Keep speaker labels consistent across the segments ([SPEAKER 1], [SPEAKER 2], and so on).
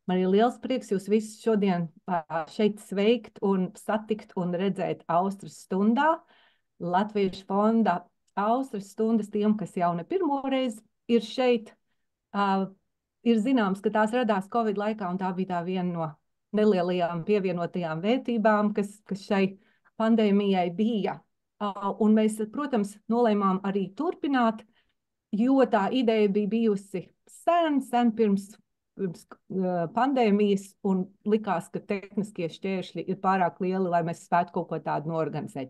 [SPEAKER 1] Man ir liels prieks jūs visus šodien šeit sveikt un satikt un redzēt Austras stundā. Latviešu fonda Austras stundas tiem, kas jau ne pirmo reizi ir šeit, ir zināms, ka tās radās Covid laikā, un tā bija tā viena no nelielajām pievienotajām vērtībām, kas šai pandēmijai bija. Un mēs, protams, nolēmām arī turpināt, jo tā ideja bija bijusi sen pirms pandēmijas, un likās, ka tehniskie šķēršļi ir pārāk lieli, lai mēs spētu kaut ko tādu norganizēt.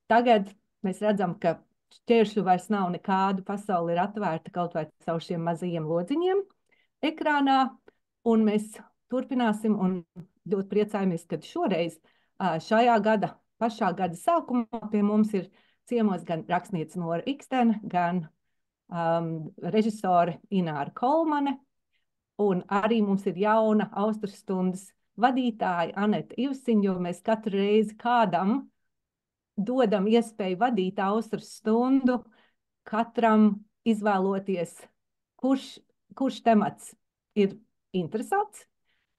[SPEAKER 1] Tagad mēs redzam, ka šķēršļu vairs nav nekādu, pasauli ir atvērta kaut vai caur šiem mazajiem lodziņiem ekrānā, un mēs turpināsim un ļoti priecājamies, ka šoreiz šajā gada, pašā gada sākumā pie mums ir ciemos gan rakstniece Nora Ikstena, gan režisore Ināra Kolmane, un arī mums ir jauna Austras stundas vadītāja Aneta Ivsiņa, jo mēs katru reizi kādam dodam iespēju vadīt Austras stundu, katram izvēloties, kurš temats ir interesants,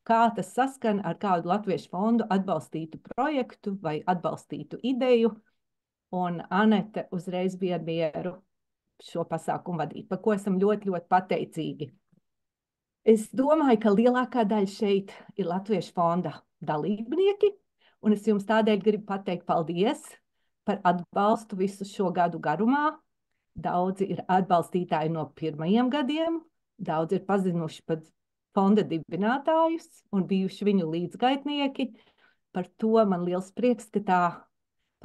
[SPEAKER 1] kā tas saskan ar kādu Latviešu fondu atbalstītu projektu vai atbalstītu ideju, un Anete uzreiz bija ar mieru šo pasākumu vadīt, par ko esam ļoti, ļoti pateicīgi. Es domāju, ka lielākā daļa šeit ir Latviešu fonda dalībnieki, un es jums tādēļ gribu pateikt paldies par atbalstu visu šo gadu garumā. Daudzi ir atbalstītāji no pirmajiem gadiem, daudzi ir pazinuši pat fonda dibinātājus un bijuši viņu līdzgaitnieki. Par to man liels prieks, ka tā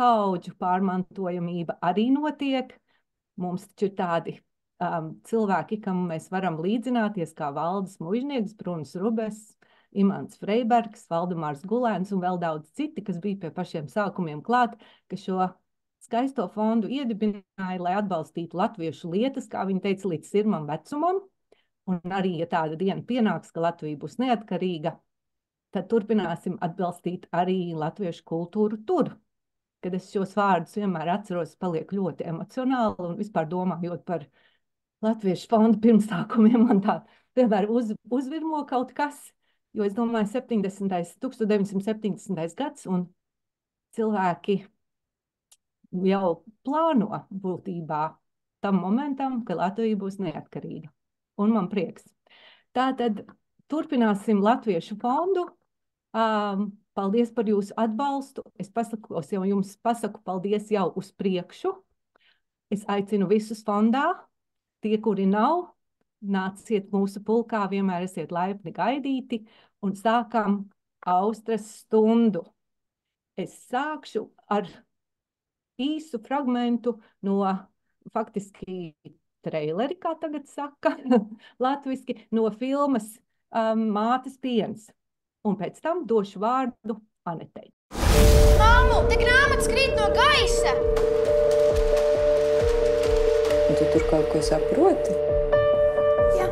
[SPEAKER 1] paudžu pārmantojamība arī notiek. Mums taču ir tādi cilvēki, kam mēs varam līdzināties, kā Valdis Muižnieks, Brunis Rubes, Imants Freibergs, Valdemārs Gulēns un vēl daudz citi, kas bija pie pašiem sākumiem klāt, ka šo skaisto fondu iedibināja, lai atbalstītu latviešu lietas, kā viņi teica, līdz sirmam vecumam. Un arī, ja tāda diena pienāks, ka Latvija būs neatkarīga, tad turpināsim atbalstīt arī latviešu kultūru tur. Kad es šos vārdus vienmēr atceros, paliek ļoti emocionāli un vispār domājot par Latviešu fonda pirmsākumiem, man tā vienmēr uzvirmo kaut kas, jo es domāju 1970. gads, un cilvēki jau plāno būtībā tam momentam, ka Latvija būs neatkarīga. Un man prieks. Tātad turpināsim Latviešu fondu. Paldies par jūsu atbalstu. Es jums pasaku paldies jau uz priekšu. Es aicinu visus fondā. Tie, kuri nav, nāciet mūsu pulkā, vienmēr esiet laipni gaidīti, un sākam Austras stundu. Es sākšu ar īsu fragmentu no faktiski treileri, kā tagad saka, latviski, no filmas Mātes piens. Un pēc tam došu vārdu Anetei.
[SPEAKER 2] Māmu, te grāmatas krīt no gaisa!
[SPEAKER 3] Un tu tur kaut ko saproti?
[SPEAKER 2] Jā.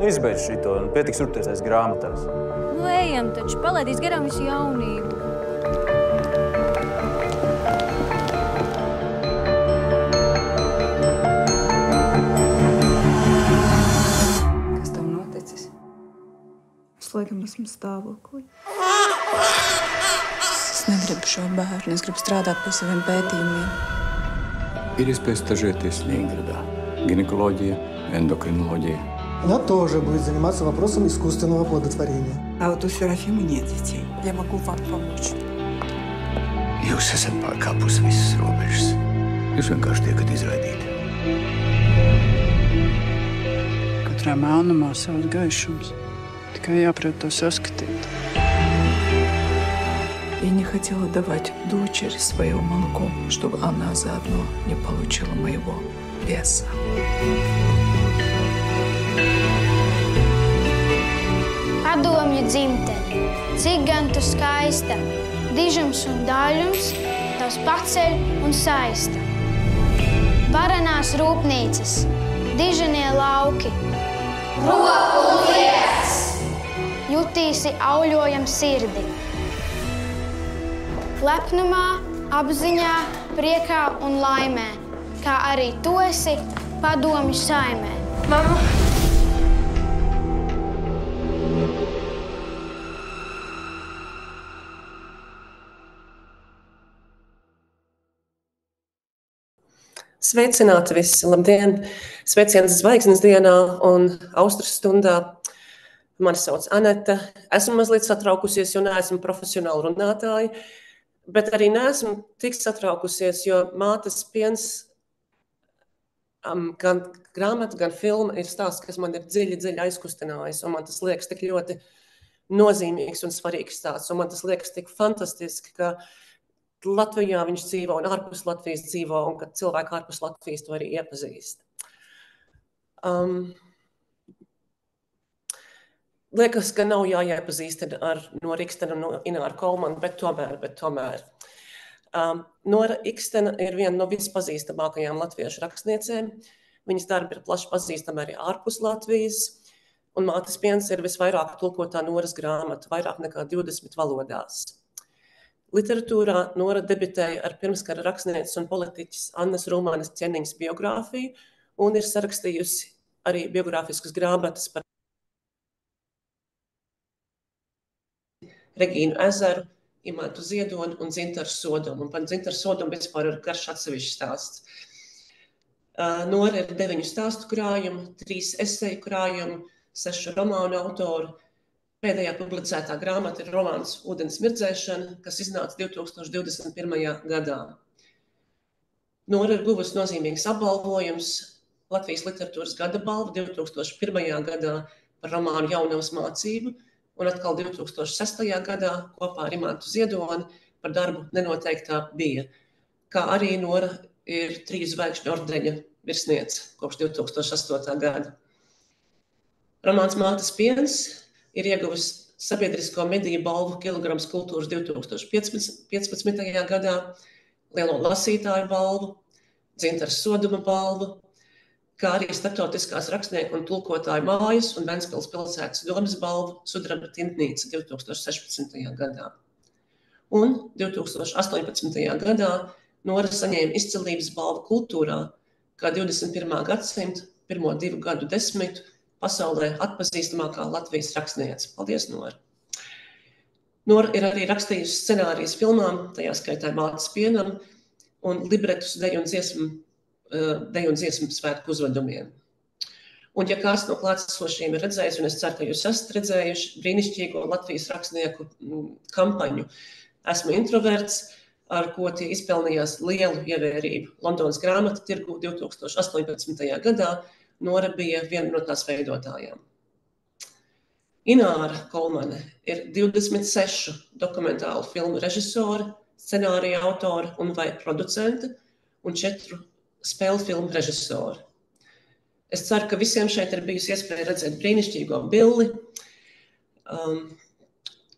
[SPEAKER 4] Izbeidz šito un pietiks urties grāmatās.
[SPEAKER 2] Nu ejam taču, palaidīs garām visu jaunību.
[SPEAKER 3] Kas tam noticis?
[SPEAKER 5] Es laikam esmu stāvoklī.
[SPEAKER 3] Es negribu šo bērnu, es gribu strādāt pie saviem pētījumiem.
[SPEAKER 6] Ir iespēja stažēties Ленинграdā. Гинекология, эндокринология.
[SPEAKER 7] Она тоже будет заниматься вопросом искусственного оплодотворения.
[SPEAKER 5] А вот у Серафимы нет детей. Я могу вам помочь.
[SPEAKER 6] Jūs esat pārkāpus visas robežas. Jūs vienkārši tiekat izraidīti.
[SPEAKER 5] Katrā melnumā savs gaišums. Tikai jāprot то saskatīt. Я не хотела давать дочери свое молоко, чтобы она заодно не получила моего веса.
[SPEAKER 2] Padomju dzimtene, cik gan tu skaista, dižums un daļums, tavs paceļ un saista. Varanās rūpnīcas, dižanie lauki, roku un lietas, jutīsi auļojam sirdi. Lepnumā, apziņā, priekā un laimē, kā arī tu esi Padomju Saeimē.
[SPEAKER 8] Mamma!
[SPEAKER 9] Sveicināti visi! Labdien! Sveiciens Zvaigznes dienā un Austrumu stundā. Mani sauc Aneta. Esmu mazliet satraukusies, jo neesmu profesionāla runātāja, bet arī neesmu tik satraukusies, jo Mātes piens, gan grāmata, gan filma ir stāsts, kas man ir dziļi aizkustinājis, un man tas liekas tik ļoti nozīmīgs un svarīgs stāsts, un man tas liekas tik fantastiski, ka Latvijā viņš dzīvo un ārpus Latvijas dzīvo, un ka cilvēki ārpus Latvijas to arī iepazīst. Liekas, ka nav jāiepazīst no Ikstena un no Ināra Kolmana, bet tomēr. Nora Ikstena ir viena no vispazīstamākajām latviešu rakstniecēm. Viņas darbi ir plaši pazīstami arī ārpus Latvijas, un Mātes piens ir visvairāk tulkotā Noras grāmata, vairāk nekā 20 valodās. Literatūrā Nora debitēja ar pirmskara rakstnieces un politiķes Annas Rūmānes Ķenniņas biogrāfiju un ir sarakstījusi arī biogrāfiskas grāmatas par Regīnu Ezeru, Imantu Ziedoni un Dzintaru Sodumu. Un par Dzintaru Sodumu vispār ir garš atsevišķs stāsts. Nora ir 9 stāstu krājumu, 3 eseju krājumu, 6 romānu autoru. Pēdējā publicētā grāmata ir romāns Ūdens mirdzēšana, kas iznāca 2021. gadā. Nora ir guvusi nozīmīgs apbalvojums Latvijas literatūras gada balvu 2001. gadā par romānu Jaunavas mācību, un atkal 2006. gadā kopā ar Imantu Ziedoni par darbu Nenoteiktā bija, kā arī Nora ir 3 zvaigžņu ordeņa virsniece kopš 2008. gada. Romāns Mātes piens ir ieguvis sabiedrisko mediju balvu Kilograms kultūras 2015. gadā, Lielo lasītāju balvu, Dzintaras Soduma balvu, kā arī starptautiskās rakstnieku un tulkotāju mājas un Ventspils pilsētas domes balvu Sudraba tintnīca 2016. gadā. Un 2018. gadā Nora saņēma izcilības balvu kultūrā, kā 21. gadsimta pirmo 2 gadu desmitu pasaulē atpazīstamākā Latvijas rakstniece. Paldies, Nora! Nora ir arī rakstījusi scenārijas filmām, tajā skaitā Mātes pienam, un libretus deju un dziesmu svētku uzvedumiem. Un ja kāds no klātesošiem ir redzējis, un es ceru, ka jūs esat redzējuši brīnišķīgo Latvijas rakstnieku kampaņu Esmu introverts, ar ko tie izpelnījās lielu ievērību Londonas grāmatu tirgu 2018. gadā, Nora bija viena no tās veidotājām. Ināra Kolmane ir 26 dokumentālu filmu režisore, scenārija autora un vai producente un 4 spēļu filmu režisore. Es ceru, ka visiem šeit ir bijusi iespēja redzēt brīnišķīgo billi.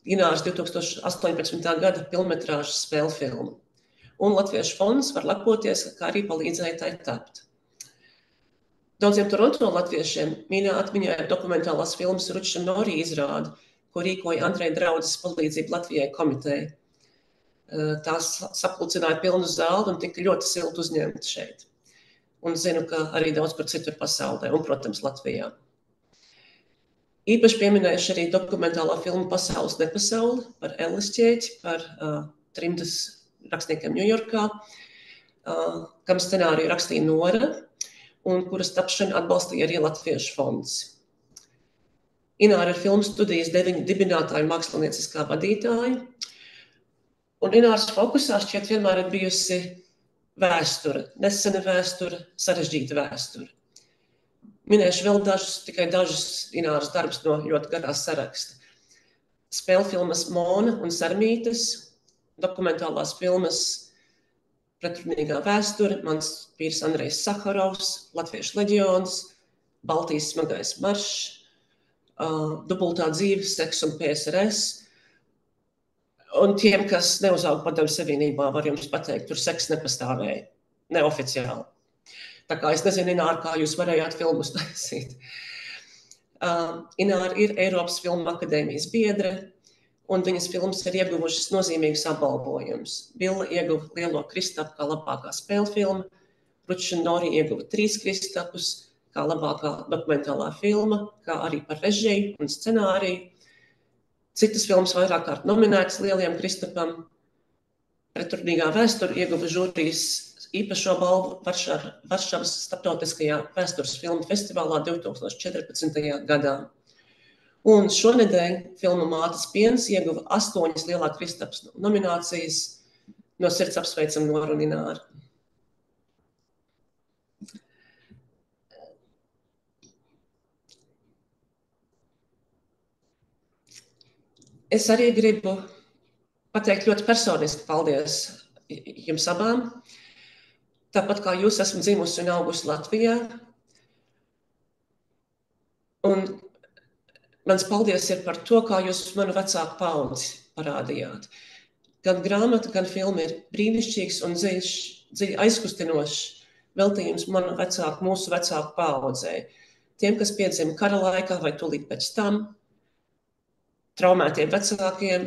[SPEAKER 9] Ināras 2018. gada pilnmetrāžas spēļu filmu. Un Latviešu fonds var lepoties, kā arī palīdzēja tai tapt. Daudziem Toronto latviešiem mīļā atmiņā ir dokumentālās filmas Ruča Norī izrāde, ko rīkoja Andreja Draudzes palīdzību Latvijai komiteja. Tās sapulcināja pilnu zāli un tika ļoti silti uzņemti šeit. Un zinu, ka arī daudz par citur pasaulē un, protams, Latvijā. Īpaši pieminējuši arī dokumentālā filma Pasaules nepasauli par Ellis ķēķi, par trimdas rakstniekiem Ņujorkā, kam scenāriju rakstīja Nora, un kuras tapšanu atbalstīja arī Latviešu fonds. Ināra ir filmu studijas 9 dibinātāju mākslinieciskā vadītāja, un Ināras fokusā šķiet vienmēr ir bijusi vēsture, nesena vēsture, sarežģīta vēsture. Minēšu vēl tikai dažus Ināras darbus no ļoti garās saraksta. Spēļu filmas Mona un Sarmītes, dokumentālās filmas Pretrunīgā vēsture, Mans vīrs Andrejs Saharovs, Latviešu leģions, Baltijas smagais maršs, Dubultā dzīve, Seks un PSRS. Un tiem, kas neuzauga Padomju Savienībā, var jums pateikt, tur seks nepastāvēja, neoficiāli. Tā kā es nezinu, Ināra, kā jūs varējāt filmus taisīt. Ināra ir Eiropas Filmu akadēmijas biedre, un viņas filmas ir ieguvušas nozīmīgus apbalvojumus. Billa ieguva Lielo Kristapu kā labākā spēļu filma, Bruča Nori ieguva 3 Kristapus, kā labākā dokumentālā filma, kā arī par režiju un scenāriju. Citas filmas vairāk kārt nominētas lielajam Kristapam. Pretrunīgā vēsture ieguva žūrijas īpašo balvu Varšavas starptautiskajā vēstures filmu festivālā 2014. gadā. Un šonedēļ filma Mātes piens ieguva 8 lielā Kristaps nominācijas. No sirds apsveicam Noru un Ināru. Es arī gribu pateikt ļoti personiski paldies jums abām. Tāpat kā jūs esmu dzimusi un augusi Latvijā. Un mans paldies ir par to, kā jūs manu vecāku paudzi parādījāt. Gan grāmata, gan filma ir brīnišķīgs un dziļi aizkustinošs veltījums mūsu vecāku paudzei. Tiem, kas piedzima kara laikā vai tūlīt pēc tam, traumētiem vecākiem,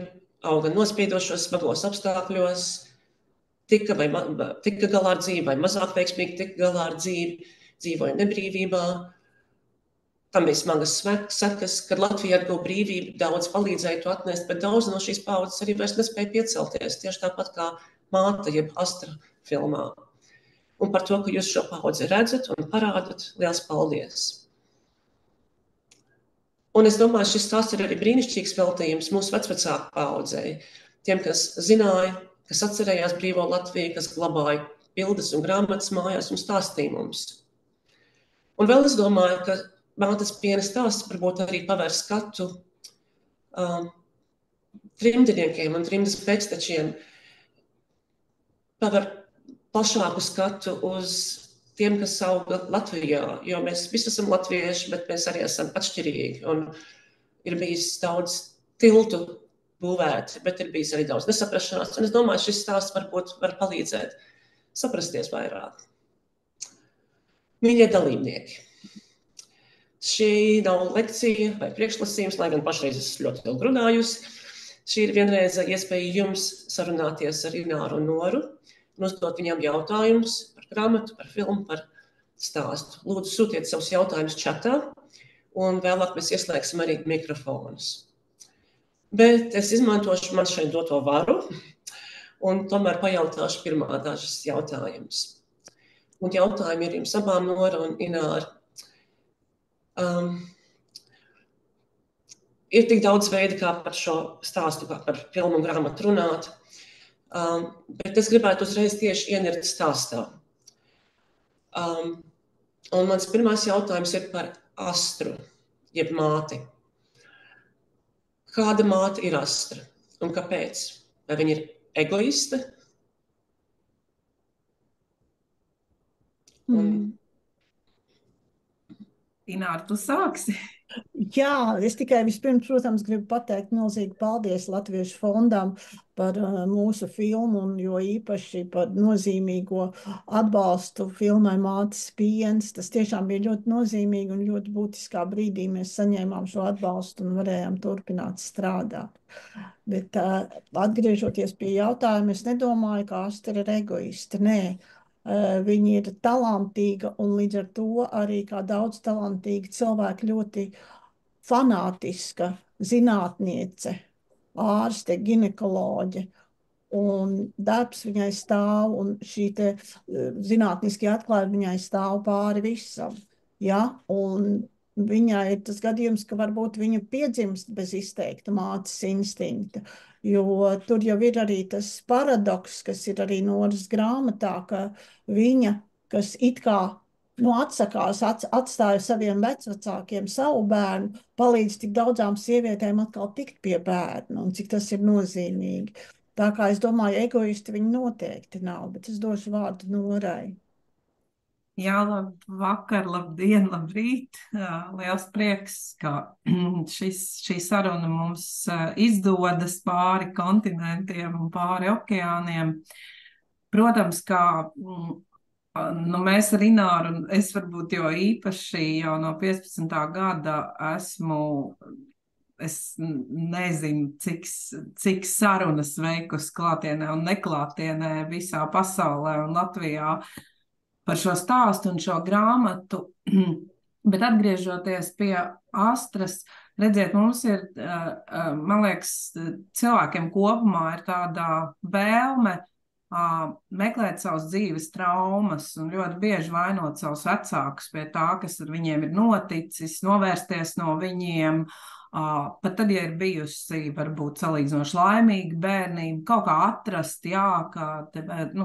[SPEAKER 9] auga nospiedošos smagos apstākļos, tika galā ar dzīvi vai mazāk veiksmīgi tika galā ar dzīvi, dzīvoja nebrīvībā. Tam bija smagas sekas, kad Latvija atguva brīvību, daudz palīdzēja to atnest, bet daudz no šīs paudzes arī vairs nespēja piecelties, tieši tāpat kā Māte jeb Astra filmā. Un par to, ka jūs šo paudzi redzat un parādat, liels paldies! Un es domāju, šis stāsts ir arī brīnišķīgs veltījums mūsu vecvecāku paudzei. Tiem, kas zināja, kas atcerējās brīvo Latviju, kas glabāja bildes un grāmatas mājās un stāstīja mums. Un vēl es domāju, ka Mātes piena stāsts varbūt arī pavēr skatu trimdiniekiem un trimdas pēctečiem, pavēr plašāku skatu uz tiem, kas auga Latvijā, jo mēs visi esam latvieši, bet mēs arī esam atšķirīgi. Un ir bijis daudz tiltu būvēti, bet ir bijis arī daudz nesaprašanās. Un es domāju, šis stāsts varbūt var palīdzēt saprasties vairāk. Mīļie dalībnieki! Šī nav lekcija vai priekšlasījums, lai gan pašreiz es ļoti ilgi runājusi. Šī ir vienreiza iespēja jums sarunāties ar Ināru un Noru un uzdot viņām jautājumus par grāmatu, par filmu, par stāstu. Lūdzu, sūtiet savus jautājumus čatā, un vēlāk mēs ieslēgsim arī mikrofonus. Bet es izmantošu man šeit doto varu, un tomēr pajautāšu pirmā dažas jautājumus. Un jautājumi ir jums abām, Nora un Ināra. Ir tik daudz veidu, kā par šo stāstu, kā par filmu un grāmatu runāt, bet es gribētu uzreiz tieši ienirt stāstā. Un mans pirmais jautājums ir par Astru, jeb māti. Kāda māte ir Astra un kāpēc? Vai viņa ir egoiste?
[SPEAKER 8] Ināra, tu sāksi?
[SPEAKER 10] Jā, es tikai vispirms, protams, gribu pateikt milzīgi paldies Latviešu fondam par mūsu filmu un jo īpaši par nozīmīgo atbalstu filmai Mātes piens. Tas tiešām bija ļoti nozīmīgi un ļoti būtiskā brīdī mēs saņēmām šo atbalstu un varējām turpināt strādāt. Bet atgriežoties pie jautājuma, es nedomāju, ka Astra ir egoista, nē. Viņa ir talantīga un līdz ar to arī kā daudz talantīgi cilvēki ļoti fanātiska zinātniece, ārste, ginekoloģe. Un darbs viņai stāv un šī te zinātniskie atklājumi viņai stāv pāri visam. Ja? Un viņai ir tas gadījums, ka varbūt viņa piedzimst bez izteikta mātes instinkta. Jo tur jau ir arī tas paradoks, kas ir arī Noras grāmatā, ka viņa, kas it kā atsakās, atstāja saviem vecvecākiem savu bērnu, palīdz tik daudzām sievietēm atkal tikt pie bērna, un cik tas ir nozīmīgi. Tā kā es domāju, egoisti viņi noteikti nav, bet es došu vārdu Norai.
[SPEAKER 8] Jā, labvakar, labdien, labrīt. Liels prieks, ka šī saruna mums izdodas pāri kontinentiem un pāri okeāniem. Protams, kā mēs ar Ināru, un es varbūt jau īpaši jau no 15. gada es nezinu, cik sarunas veikusi klātienē un neklātienē visā pasaulē un Latvijā par šo stāstu un šo grāmatu. Bet atgriežoties pie Astras, redziet, mums ir, man liekas, cilvēkiem kopumā ir tāda vēlme meklēt savas dzīves traumas un ļoti bieži vainot savus vecākus pie tā, kas ar viņiem ir noticis, novērsties no viņiem, pat tad, ja ir bijusi varbūt salīdzinoši laimīga bērnība, kaut kā atrast, jā,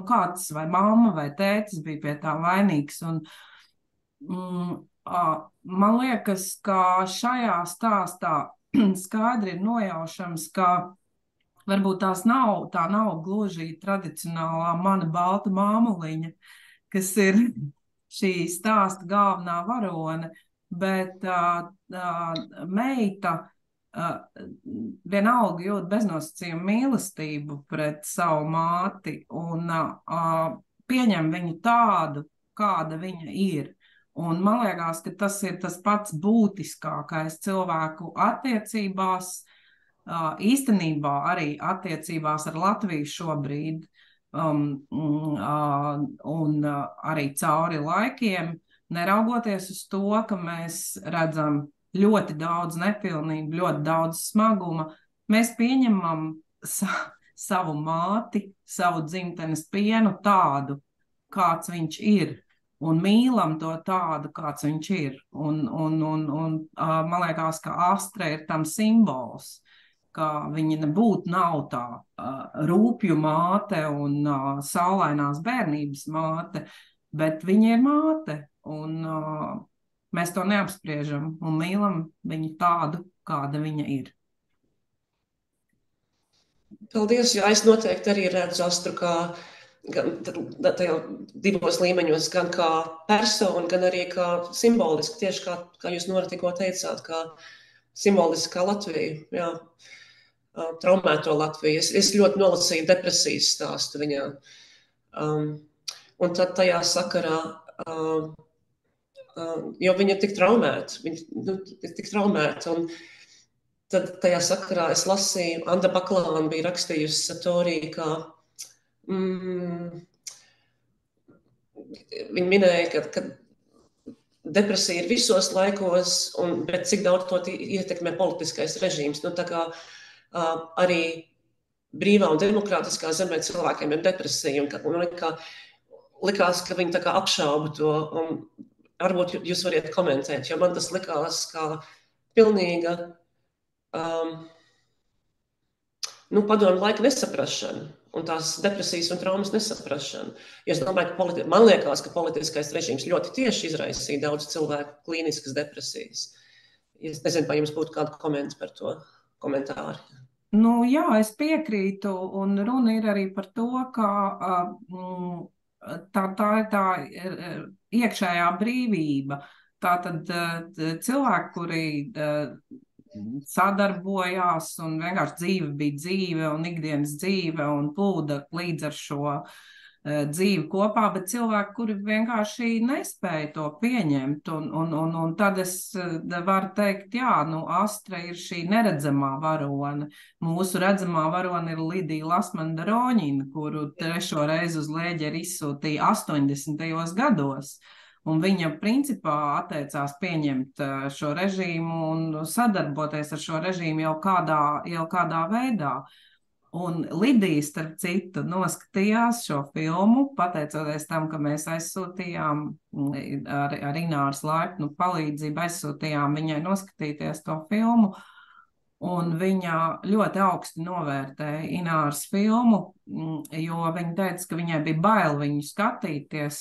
[SPEAKER 8] kāds vai mamma vai tētis bija pie tā vainīgs. Un, man liekas, ka šajā stāstā skaidri ir nojaušams, ka varbūt tā nav gluži tradicionālā mana balta māmuliņa, kas ir šī stāsta galvenā varone, bet meita vienalga jūt beznosacījumu mīlestību pret savu māti un pieņem viņu tādu, kāda viņa ir. Un man liekas, ka tas ir tas pats būtiskākais cilvēku attiecībās, īstenībā arī attiecībās ar Latviju šobrīd, un arī cauri laikiem, neraugoties uz to, ka mēs redzam ļoti daudz nepilnību, ļoti daudz smaguma, mēs pieņemam savu māti, savu dzimtenes pienu tādu, kāds viņš ir. Un mīlam to tādu, kāds viņš ir. Un man liekas, ka Astra ir tam simbols, ka viņa nebūtu nav tā rūpju māte un saulainās bērnības māte, bet viņa ir māte, un mēs to neapspriežam un mīlam viņu tādu, kāda viņa ir.
[SPEAKER 9] Paldies, jo es noteikti arī redzu Astru kā gan tajā divos līmeņos, gan kā personu, gan arī kā simboliski, tieši kā jūs Nora tikko teicāt, kā simboliski kā Latviju, jā. Traumēto Latviju. Es ļoti nolasīju depresijas stāstu viņā. Un tad tajā sakarā, jo viņa ir tik traumēta, un tad tajā sakarā es lasīju, Anda Baklāna bija rakstījusi Satorī, kā viņa minēja, ka depresija ir visos laikos, bet cik daudz to ietekmē politiskais režīms. Tā kā arī brīvā un demokrātiskā zemē cilvēkiem ir depresija, un likās, ka viņi tā kā apšauba to, un varbūt jūs variet komentēt, jo man tas likās kā pilnīga padomu laika nesaprašana, un tās depresijas un traumas nesaprašana. Jo es domāju, ka man liekas, ka politiskais režīms ļoti tieši izraisīja daudz cilvēku klīniskas depresijas. Es nezinu, vai jums būtu kādu komentu par to komentāri.
[SPEAKER 8] Jā, es piekrītu, un runa ir arī par to, ka tā ir tā iekšējā brīvība. Tātad cilvēki, kuri sadarbojās un vienkārši dzīve bija dzīve un ikdienas dzīve un plūda līdz ar šo dzīvi kopā, bet cilvēki, kuri vienkārši nespēja to pieņemt. Un tad es varu teikt, jā, Astra ir šī neredzamā varone. Mūsu redzamā varone ir Lidija Lasmanda-Roņina, kuru 3. reizi uz Lēģeri izsūtīja 80. gados. Un viņa principā atteicās pieņemt šo režīmu un sadarboties ar šo režīmu jau kādā veidā. Un Lidija, starp citu, noskatījās šo filmu, pateicoties tam, ka mēs aizsūtījām ar Ināras Laipnu palīdzību, aizsūtījām viņai noskatīties to filmu, un viņa ļoti augsti novērtēja Ināras filmu, jo viņa teica, ka viņai bija bail viņu skatīties,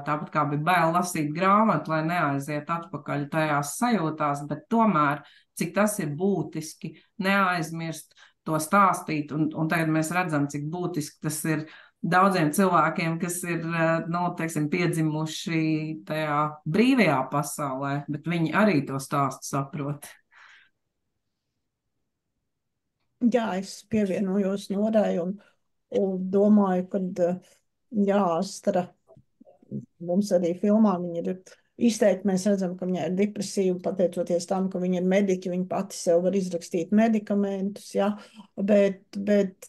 [SPEAKER 8] tāpat kā bija bail lasīt grāmatu, lai neaiziet atpakaļ tajās sajūtās, bet tomēr, cik tas ir būtiski, neaizmirst to stāstīt, un tagad mēs redzam, cik būtiski tas ir daudziem cilvēkiem, kas ir, piedzimuši tajā brīvajā pasaulē, bet viņi arī to stāstu saprot.
[SPEAKER 10] Jā, es pievienojos Norai un domāju, ka Astra mums arī filmā viņa ir izteikti mēs redzam, ka viņai ir depresija, pateicoties tam, ka viņa ir mediķi, viņa pati sev var izrakstīt medikamentus, ja? Bet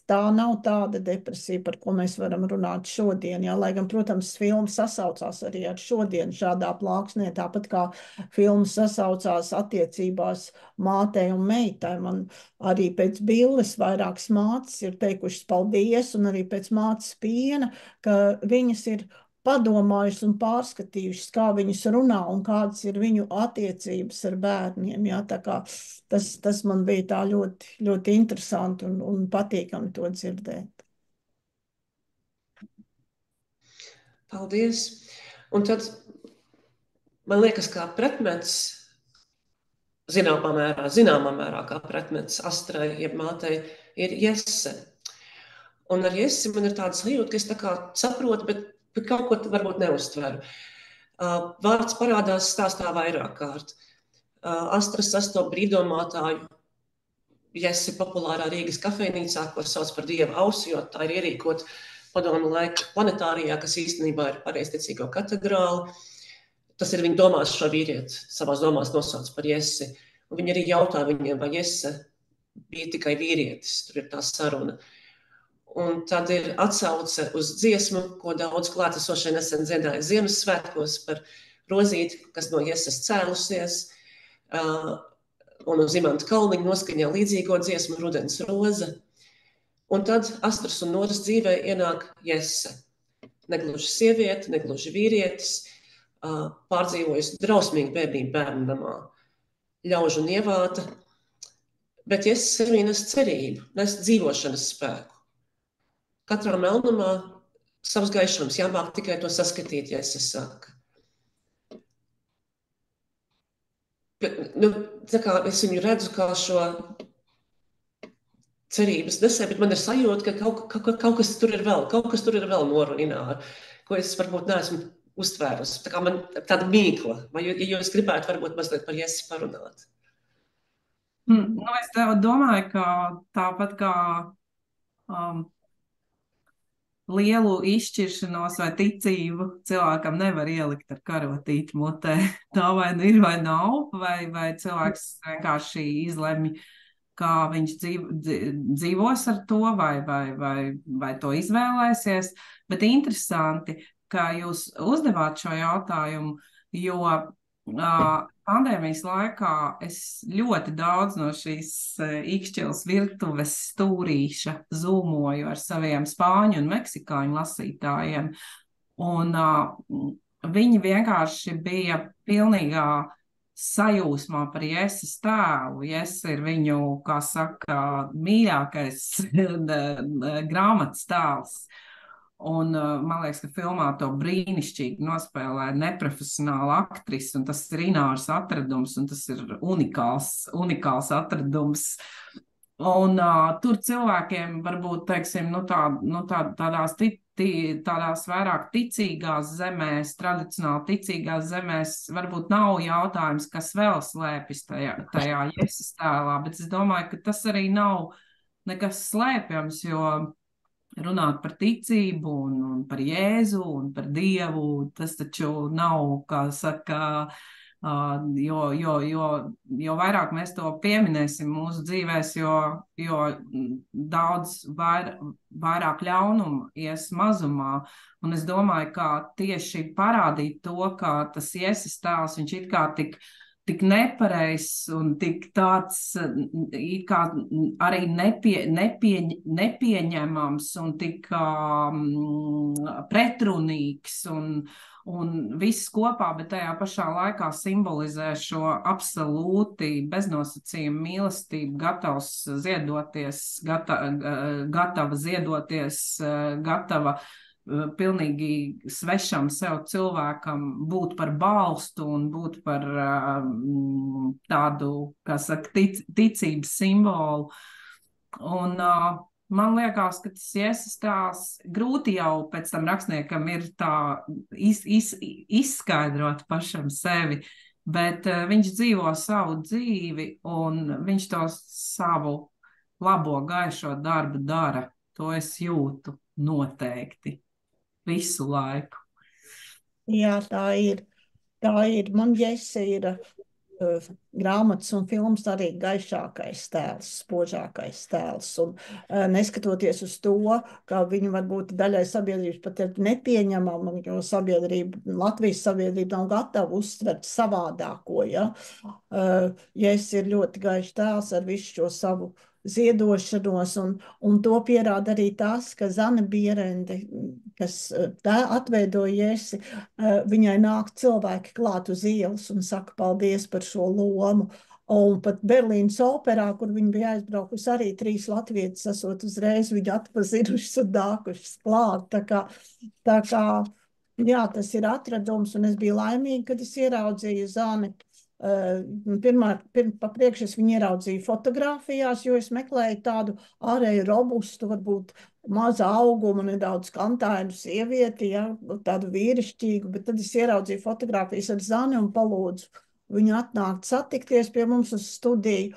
[SPEAKER 10] tā nav tāda depresija, par ko mēs varam runāt šodien, ja? Lai gan, protams, filma sasaucās arī ar šodien šādā plāksnē, tāpat kā filma sasaucās attiecībās mātei un meitai. Man arī pēc bildes vairākas mātes ir teikušas paldies, un arī pēc mātes Piena, ka viņas ir padomājušas un pārskatījušas, kā viņas runā un kādas ir viņu attiecības ar bērniem. Ja? Tā kā tas man bija tā ļoti, ļoti interesanti un patīkami to dzirdēt.
[SPEAKER 9] Paldies. Un tad, man liekas, kā pretmets, zināmā mērā kā pretmets Astrai, jeb mātei, ir Jesse. Un ar Jesi man ir tāda sajūta, ka es tā kā saprotu, bet kaut ko varbūt neuztveru. Vārds parādās stāstā vairāk kārt. Astra sastopa brīvdomātāju Jesi populārā Rīgas kafejnīcā, ko sauc par Dieva ausi, jo tā ir ierīkot padomu laika planetārijā, kas īstenībā ir pareizticīgo katedrāli. Tas ir viņa domās šo vīrieti, savās domās nosauc par Jesi. Un viņi arī jautā viņiem, vai Jese bija tikai vīrietis, tur ir tā saruna. Un tad ir atsauce uz dziesmu, ko daudz klātesošie nesen dziedāja Ziemassvētkos par rozīti, kas no Jeses cēlusies, un uz Imanta Kalniņa noskaņā līdzīgo dziesmu Rudens roza. Un tad Astras un Noras dzīvē ienāk Jese. Negluži sieviete, negluži vīrietis, pārdzīvojusi drausmīgu bērnību bērnu namā. Ļaužu nievāta, bet Jese sevī nes cerību, nes dzīvošanas spēku. Katrā melnumā savs gaišums, jāmāk tikai to saskatīt, ja es saka. Bet, tā kā es viņu redzu kā šo cerības nesē, bet man ir sajūta, ka kaut kas tur ir vēl Noru Ināru, ko es varbūt neesmu uztvērusi. Tā kā man tāda mīkla, vai ja jūs gribētu varbūt mazliet par Jesi parunāt?
[SPEAKER 8] Es domāju, ka tāpat kā lielu izšķiršanos vai ticību cilvēkam nevar ielikt ar karotīti mutē. Tā vai nu ir vai nav, vai cilvēks vienkārši izlemj, kā viņš dzīvos ar to, vai to izvēlēsies. Bet interesanti, ka jūs uzdevāt šo jautājumu, jo pandēmijas laikā es ļoti daudz no šīs Ikšķilas virtuves stūrīša zūmoju ar saviem spāņu un meksikāņu lasītājiem. Un viņi vienkārši bija pilnīgā sajūsmā par Jeses tēlu. Jese ir viņu, kā saka, mīļākais grāmatas tēls. Un man liekas, ka filmā to brīnišķīgi nospēlē neprofesionāla aktrise, un tas ir inārs atradums, un tas ir unikāls atradums. Un tur cilvēkiem varbūt, teiksim, tādās vairāk ticīgās zemēs, tradicionāli ticīgās zemēs, varbūt nav jautājums, kas vēl slēpjas tajā Jeses tēlā, bet es domāju, ka tas arī nav nekas slēpjams, jo runāt par ticību un par Jēzu un par Dievu, tas taču nav, kā saka, jo vairāk mēs to pieminēsim mūsu dzīvēs, jo daudz vairāk ļaunumu ies mazumā. Un es domāju, ka tieši parādīt to, ka tas Jēzus tēls, viņš it kā tik nepareizs un tik tāds it kā arī nepieņemams un tik pretrunīgs un viss kopā, bet tajā pašā laikā simbolizē šo absolūti beznosacījumu mīlestību, gatava ziedoties, gatava pilnīgi svešam sev cilvēkam būt par balstu un būt par tādu, kā saka, ticības simbolu. Un man liekas, ka tas Jēzus tēls grūti jau pēc tam rakstniekam ir tā izskaidrot pašam sevi, bet viņš dzīvo savu dzīvi un viņš to savu labo gaišo darbu dara. To es jūtu noteikti. Visu laiku.
[SPEAKER 10] Jā, tā ir. tā ir, man Jese ir grāmatas un filmas arī gaišākais tēls, spožākais tēls. Un neskatoties uz to, ka viņi varbūt daļai sabiedrības pat ir nepieņemama, jo Latvijas sabiedrība nav gatava uztvert savādāko, ja. Jesse ir ļoti gaišs tēls ar visu šo savu ziedošanos, un to pierāda arī tas, ka Zane Bierende, kas atveidoja Jesi, viņai nāk cilvēki klāt uz ielas un saka paldies par šo lomu. Un pat Berlīnas operā, kur viņa bija aizbraukusi, arī 3 latvietis esot uzreiz viņu atpazinušas un nākušas klāt. Tā kā, jā, tas ir atradums, un es biju laimīga, kad es ieraudzīju Zani. Pa priekš es viņu ieraudzīju fotogrāfijās, jo es meklēju tādu ārēju robustu, varbūt maza auguma, nedaudz kantainu sievieti, ja, tādu vīrišķīgu, bet tad es ieraudzīju fotogrāfijas ar Zani un palūdzu viņu atnākt satikties pie mums uz studiju.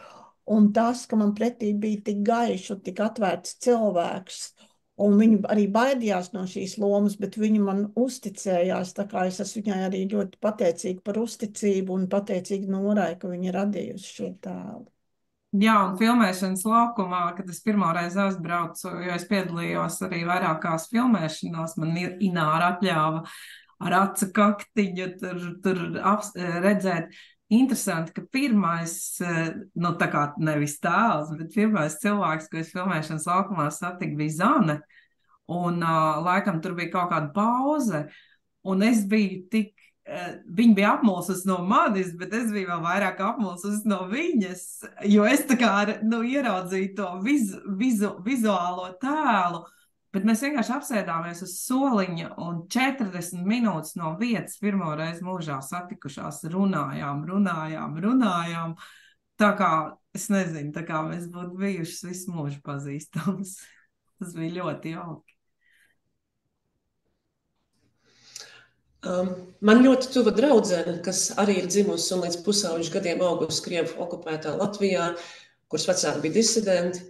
[SPEAKER 10] Un tas, ka man pretī bija tik gaišs un tik atvērts cilvēks, un viņi arī baidījās no šīs lomas, bet viņi man uzticējās, tā kā es esmu viņai arī ļoti pateicīga par uzticību un pateicīga Norai, ka viņa radījusi šo tēlu.
[SPEAKER 8] Jā, un filmēšanas laukumā, kad es pirmoreiz aizbraucu, jo es piedalījos arī vairākās filmēšanās, man Ināra atļāva ar acu kaktiņu tur redzēt. Interesanti, ka pirmais, nu tā kā nevis tēls, bet pirmais cilvēks, ko es filmēšanas laukumā satiku, bija Zane, un laikam tur bija kaut kāda pauze, un es biju tik, viņa bija apmulsusi no manis, bet es biju vēl vairāk apmulsusi no viņas, jo es tā kā, nu, ieraudzīju to vizuālo tēlu, bet mēs vienkārši apsēdāmies uz soliņa un 40 minūtes no vietas pirmoreiz mūžā satikušās, runājām. Tā kā, es nezinu, tā kā mēs būtu bijušas visu mūžu pazīstams. Tas bija ļoti jauki.
[SPEAKER 9] Man ļoti tuva draudzene, kas arī ir dzimusi un līdz pusauģu gadiem augusi Krievu okupētā Latvijā, kuras vecāki bija disidenti,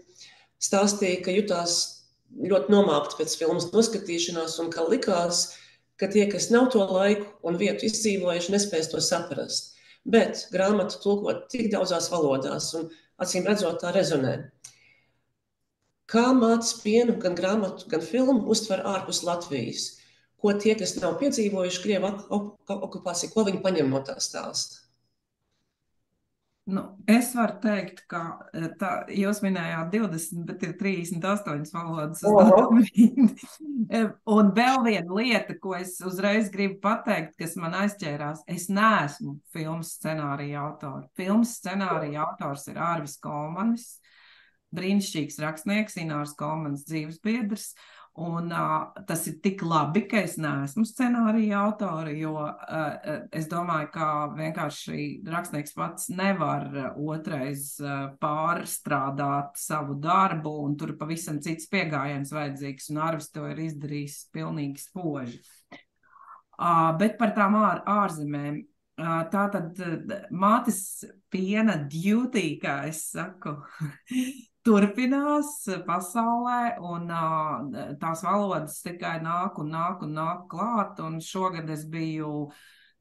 [SPEAKER 9] stāstīja, ka jutās ļoti nomākti pēc filmas noskatīšanās un ka likās, ka tie, kas nav to laiku un vietu izdzīvojuši, nespēs to saprast. Bet grāmatu tulkot tik daudzās valodās un acīm redzot tā rezonē. Kā Mātes pienu, gan grāmatu, gan filmu uztver ārpus Latvijas? Ko tie, kas nav piedzīvojuši Krievu okupāciju, ko viņi paņem no tā stāsta?
[SPEAKER 8] Nu, es varu teikt, ka jūs minējāt 20, bet ir 38 valodas. Un vēl viena lieta, ko es uzreiz gribu pateikt, kas man aizķērās, es neesmu filmas scenārija autora. Filmas scenārija autors ir Ārvis Kolmanis, brīnišķīgs rakstnieks, Ināras Kolmanas dzīvesbiedrs. Un tas ir tik labi, ka es neesmu scenārija autori, jo es domāju, ka vienkārši rakstnieks pats nevar otrais pārstrādāt savu darbu, un tur pavisam cits piegājiens vajadzīgs, un Arvis to ir izdarījis pilnīgi spoži. Bet par tām ārzemēm. Tātad Mātes piena duty, kā es saku, turpinās pasaulē, un tās valodas tikai nāk klāt, un šogad es biju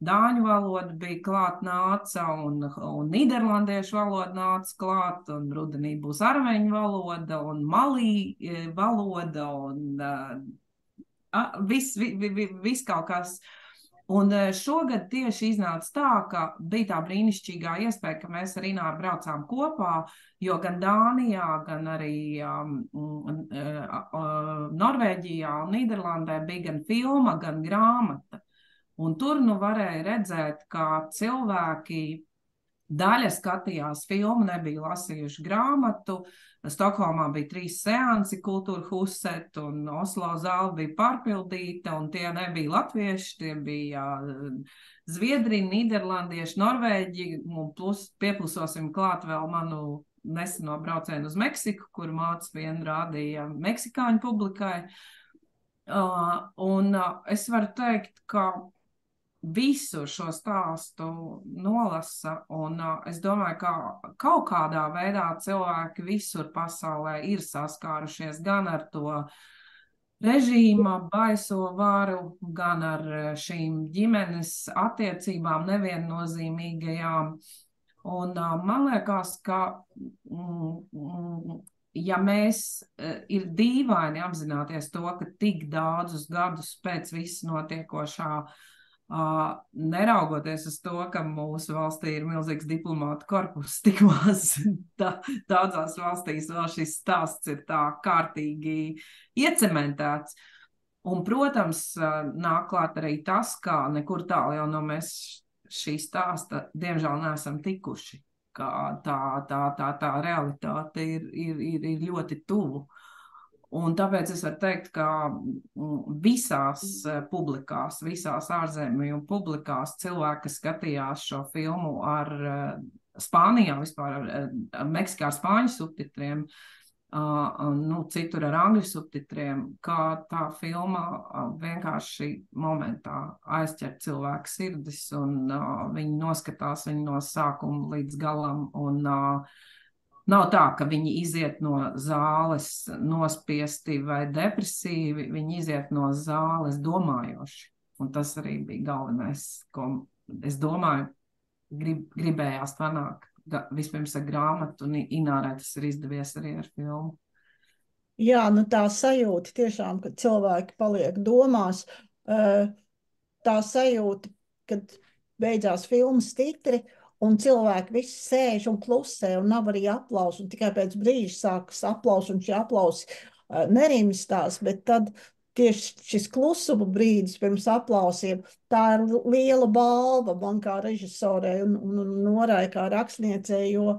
[SPEAKER 8] dāņu valoda bija klāt nāca, un nīderlandiešu valoda nāca klāt, un rudenī būs armeņu valoda, un malī valoda, un viss kaut kas. Un šogad tieši iznāca tā, ka bija tā brīnišķīgā iespēja, ka mēs ar Ināru braucām kopā, jo gan Dānijā, gan arī Norvēģijā un Nīderlandē bija gan filma, gan grāmata. Un tur nu varēja redzēt, kā cilvēki daļa skatījās filmu, nebija lasījuši grāmatu. Stokholmā bija 3 seansi, Kultūrhuset, un Oslo zāle bija pārpildīta, un tie nebija latvieši, tie bija zviedri, nīderlandieši, norvēģi, un pieplusosim klāt vēl manu neseno braucienu uz Meksiku, kur Mātes pienu rādīja meksikāņu publikai. Un es varu teikt, ka visu šo stāstu nolasa, un es domāju, ka kaut kādā veidā cilvēki visur pasaulē ir saskārušies gan ar to režīma baiso varu, gan ar šīm ģimenes attiecībām neviennozīmīgajām. Un man liekas, ka ja mēs ir dīvaini apzināties to, ka tik daudzus gadus pēc viss notiekošā, neraugoties uz to, ka mūsu valstī ir milzīgs diplomātu korpus, tik maz daudzās valstīs vēl šis stāsts ir tā kārtīgi iecementēts. Un, protams, nāk klāt arī tas, ka nekur tālu jau no mēs šī stāsta, diemžēl, neesam tikuši, ka tā realitāte ir ļoti tuvu. Un tāpēc es varu teikt, ka visās publikās, visās ārzemju publikās cilvēki, kas skatījās šo filmu ar Spānijā, vispār ar Meksikā ar spāņu subtitriem, citur ar angļu subtitriem, kā tā filma vienkārši momentā aizķer cilvēku sirdis un viņi noskatās viņu no sākuma līdz galam un nav tā, ka viņi iziet no zāles nospiesti vai depresīvi, viņi iziet no zāles domājoši. Un tas arī bija galvenais, ko es domāju, gribējās panākt. Vispirms ar grāmatu, un Inārai tas ir izdevies arī ar filmu.
[SPEAKER 10] Jā, tā sajūta tiešām, kad cilvēki paliek domās, tā sajūta, kad beidzās filmas titri, un cilvēki visi sēž un klusē, un nav arī aplausi, un tikai pēc brīža sākas aplausi, un šie aplausi nerimstās, bet tad tieši šis klusuma brīdis pirms aplausiem, tā ir liela balva man kā režisorei un Norai kā rakstniecei, jo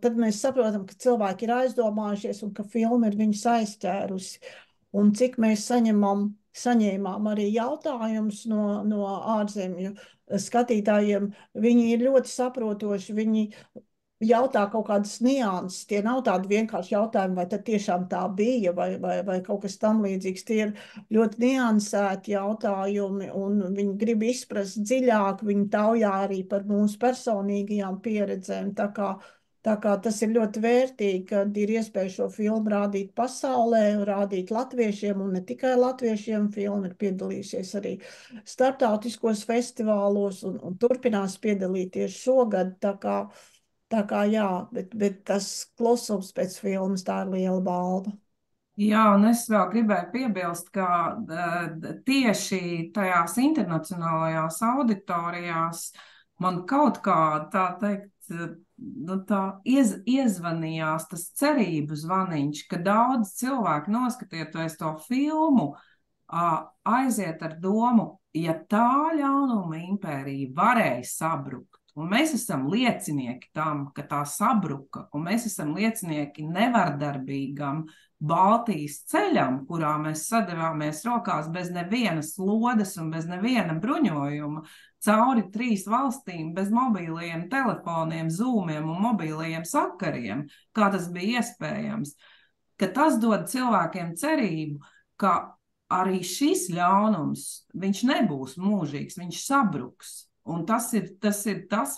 [SPEAKER 10] tad mēs saprotam, ka cilvēki ir aizdomājušies un ka filma ir viņus aizķērusi. Un cik mēs saņēmām arī jautājumus no ārzemju skatītājiem, viņi ir ļoti saprotoši, viņi jautā kaut kādas nianses, tie nav tādi vienkārši jautājumi, vai tad tiešām tā bija, vai kaut kas tam līdzīgs, tie ir ļoti niansēti jautājumi, un viņi grib izprast dziļāk, viņi taujā arī par mūsu personīgajām pieredzēm, tā kā tas ir ļoti vērtīgi, kad ir iespēja šo filmu rādīt pasaulē, rādīt latviešiem, un ne tikai latviešiem, filma ir piedalījusies arī starptautiskos festivālos, un turpinās piedalīties šogad, tā kā jā, bet tas klusums pēc filmas, tā ir liela balva.
[SPEAKER 8] Jā, un es vēl gribēju piebilst, ka tieši tajās internacionālajās auditorijās man kaut kā, tā teikt, iezvanījās tas cerību zvaniņš, ka daudz cilvēku noskatieties to filmu, aiziet ar domu, ja tā ļaunuma impērija varēja sabrukt, un mēs esam liecinieki tam, ka tā sabruka, un mēs esam liecinieki nevardarbīgam Baltijas ceļam, kurā mēs sadevāmies rokās bez nevienas lodes un bez neviena bruņojuma, cauri 3 valstīm, bez mobīlajiem telefoniem, zūmiem un mobīlajiem sakariem, kā tas bija iespējams, ka tas dod cilvēkiem cerību, ka arī šis ļaunums, viņš nebūs mūžīgs, viņš sabruks. Un tas,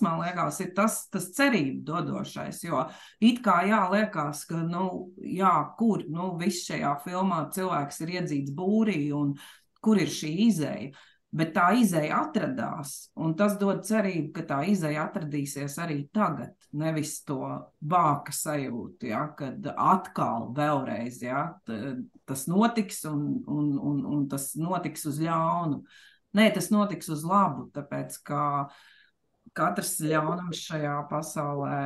[SPEAKER 8] man liekas, ir tas cerību dodošais, jo it kā liekas, ka, kur, viss šajā filmā cilvēks ir iedzīts būrī un kur ir šī izeja, bet tā izeja atradās, un tas dod cerību, ka tā izeja atradīsies arī tagad, nevis to vāka sajūtu, kad atkal vēlreiz, tas notiks un tas notiks uz ļaunu. Nē, tas notiks uz labu, tāpēc, ka katrs ļaunums šajā pasaulē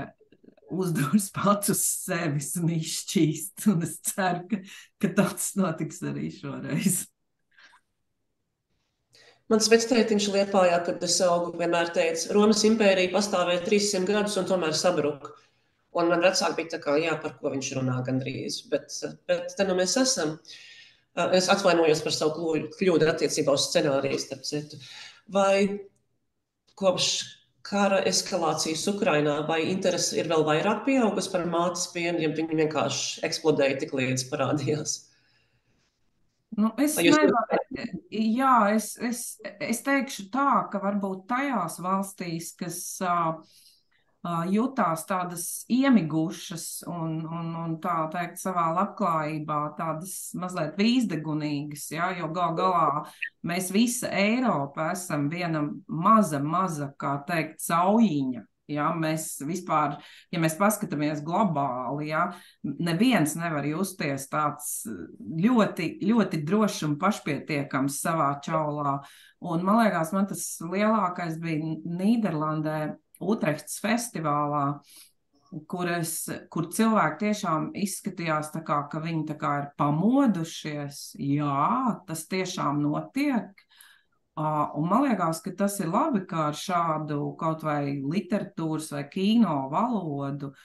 [SPEAKER 8] uzdurs pats uz sevis un izšķīst, un es ceru, ka tas notiks arī šoreiz.
[SPEAKER 9] Mans vectētiņš Liepājā, kad es augu, vienmēr teica, Romas impērija pastāvēja 300 gadus un tomēr sabruka. Un man vecāki bija tā kā, par ko viņš runā gandrīz, bet te nu mēs esam. Es atvainojos par savu kļūdu attiecībā uz scenāriju, starp citu. Vai kopš kara eskalācijas Ukrainā, vai interese ir vēl vairāk pieaugusi par mātes pienu, ja viņi vienkārši eksplodēja tik līdz parādījās?
[SPEAKER 8] Es teikšu tā, ka varbūt tajās valstīs, kas jutās tādas iemigušas un tā teikt savā labklājībā, tādas mazliet vīzdegunīgas, ja, jo gal galā mēs visa Eiropa esam viena maza, kā teikt, saujiņa. Ja, mēs vispār, ja mēs paskatāmies globāli, ja, neviens nevar justies tāds ļoti, ļoti drošs un pašpietiekams savā čaulā. Un man liekas, man tas lielākais bija Nīderlandē, Utrehtas festivālā, kur cilvēki tiešām izskatījās tā kā, ka viņi tā kā ir pamodušies. Jā, tas tiešām notiek. Un man liekas, ka tas ir labi, kā ar šādu kaut vai literatūras vai kino valodu.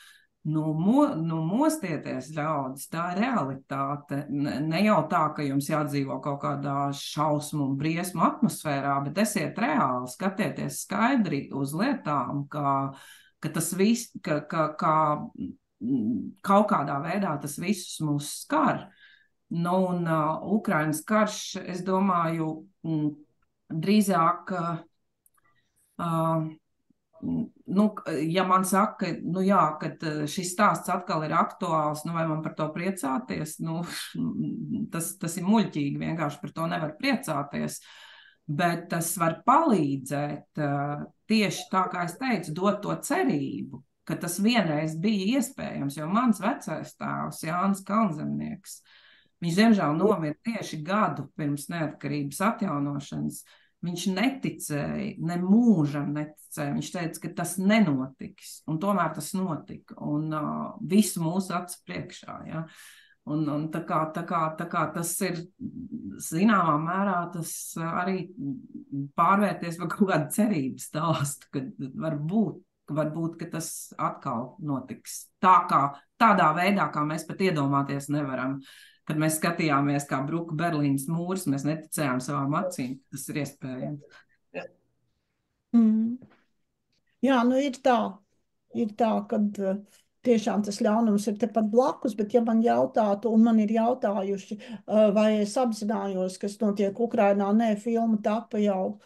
[SPEAKER 8] Mostieties, ļaudis, tā ir realitāte. Ne jau tā, ka jums jādzīvo kaut kādā šausmu un briesmu atmosfērā, bet esiet reāli, skatieties skaidri uz lietām, ka tas viss, ka kaut kādā veidā tas visus mūs skar. Un Ukrainas karš, es domāju, drīzāk... ja man saka, kad šis stāsts atkal ir aktuāls, vai man par to priecāties, tas ir muļķīgi, vienkārši par to nevar priecāties, bet tas var palīdzēt tieši tā, kā es teicu, dot to cerību, ka tas vienreiz bija iespējams, jo mans vecais tēvs, Jānis Kalnzemnieks, viņš diemžēl nomira tieši gadu pirms neatkarības atjaunošanas. Viņš neticēja, ne mūžam neticēja. Viņš teica, ka tas nenotiks. Un tomēr tas notika. Un visu mūsu acu priekšā. Ja? Un tā kā tas ir zināmā mērā, tas arī pārvērties par kaut kādu cerības stāstu, ka varbūt, ka tas atkal notiks. Tādā veidā, kā mēs pat iedomāties nevaram. Kad mēs skatījāmies, kā bruka Berlīnas mūrs, mēs neticējām savām acīm, tas ir iespējams.
[SPEAKER 10] Jā, ir tā, kad tiešām tas ļaunums ir tepat blakus, bet ja man jautātu, un man ir jautājuši, vai es apzinājos, kas notiek Ukrainā, filma tapa jau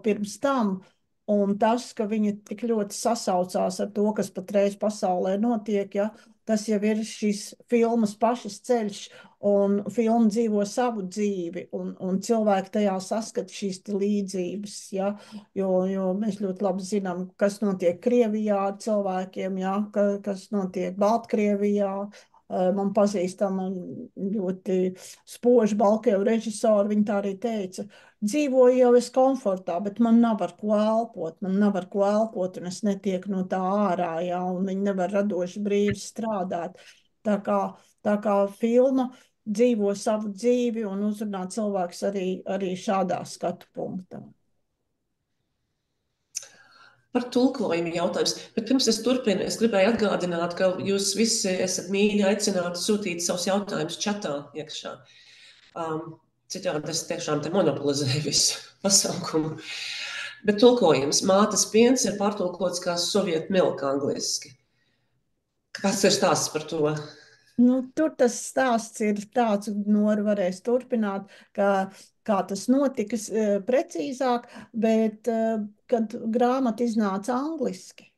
[SPEAKER 10] pirms tam, un tas, ka viņi tik ļoti sasaucās ar to, kas patreiz pasaulē notiek, ja, tas jau ir šīs filmas pašas ceļš, un filma dzīvo savu dzīvi, un cilvēki tajā saskata šīs līdzības, ja? Jo mēs ļoti labi zinām, kas notiek Krievijā ar cilvēkiem, ja? Kas notiek Baltkrievijā. Man pazīstama ļoti spoži Baltkrievu režisori, viņi tā arī teica, dzīvoju jau es komfortā, bet man nav ar ko elpot, un es netieku no tā ārā, ja, un viņi nevar radoši brīvi strādāt. Tā kā filma dzīvo savu dzīvi un uzrunā cilvēks arī šādā skatu punktā.
[SPEAKER 9] Par tulkojumu jautājums, bet pirms es turpinu, es gribēju atgādināt, ka jūs visi esat mīļi aicināti sūtīt savus jautājumus čatā iekšā. Citādi es tiešām te monopolizēju visu pasaukumu. Bet tulkojums, mātes piens ir pārtulkots kā Soviet milk angliski. Kas ir stāsts par to?
[SPEAKER 10] Tur tas stāsts ir tāds, Nora varēs turpināt, kā tas notika precīzāk, bet kad grāmata iznāca angliski,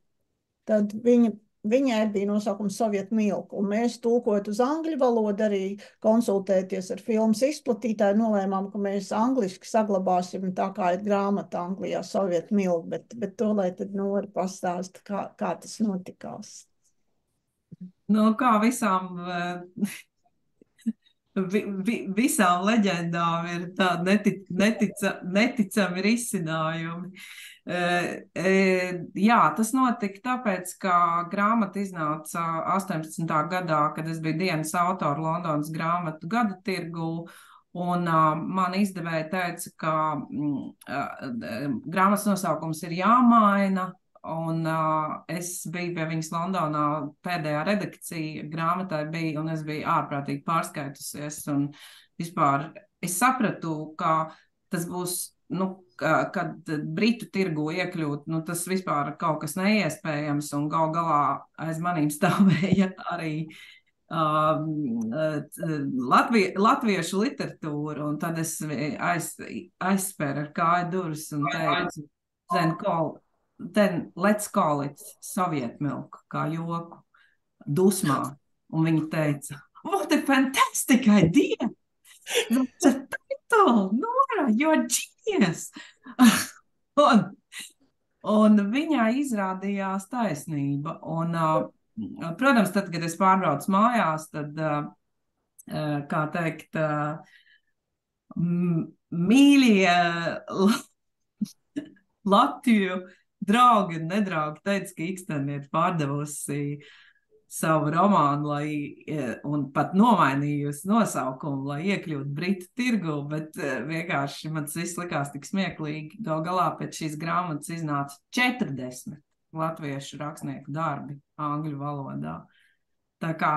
[SPEAKER 10] tad viņai bija nosaukums Soviet milk, un mēs tulkojot uz angļu valodu arī konsultēties ar filmas izplatītāju, nolēmām, ka mēs angliski saglabāsim tā, kā ir grāmata Anglijā Soviet milk, bet to, lai tad Nora pastāsta, kā tas notikās.
[SPEAKER 8] Kā visām leģendām ir tādi neticami risinājumi. Jā, tas notika tāpēc, ka grāmata iznāca 18. gadā, kad es biju dienas autora Londonas grāmatu gada tirgū, un man izdevēja teica, ka grāmatas nosaukums ir jāmaina. Un es biju pie viņas Londonā, pēdējā redakcija grāmatai bija, un es biju ārprātīgi pārskaitusies, un vispār es sapratu, ka tas būs, kad Britu tirgu iekļūt, tas vispār kaut kas neiespējams, un gal galā aiz manīm stāvēja arī latviešu literatūra, un tad es aizspēru ar kāju durvis un teicu, then let's call it Soviet milk, kā joku, dusmā. Un viņa teica, what a fantastic idea! That's a title! Nora, you're a genius! un viņai izrādījās taisnība. Un, protams, tad, kad es pārbraucu mājās, tad, kā teikt, mīļie Latviju draugi un nedraugi teica, ka Ikstena ir pārdevusi savu romānu, un pat nomainījusi nosaukumu, lai iekļūtu Britu tirgu, bet vienkārši man tas viss likās tik smieklīgi. Gal galā pēc šīs grāmatas iznāca 40 latviešu rakstnieku darbi angļu valodā. Tā kā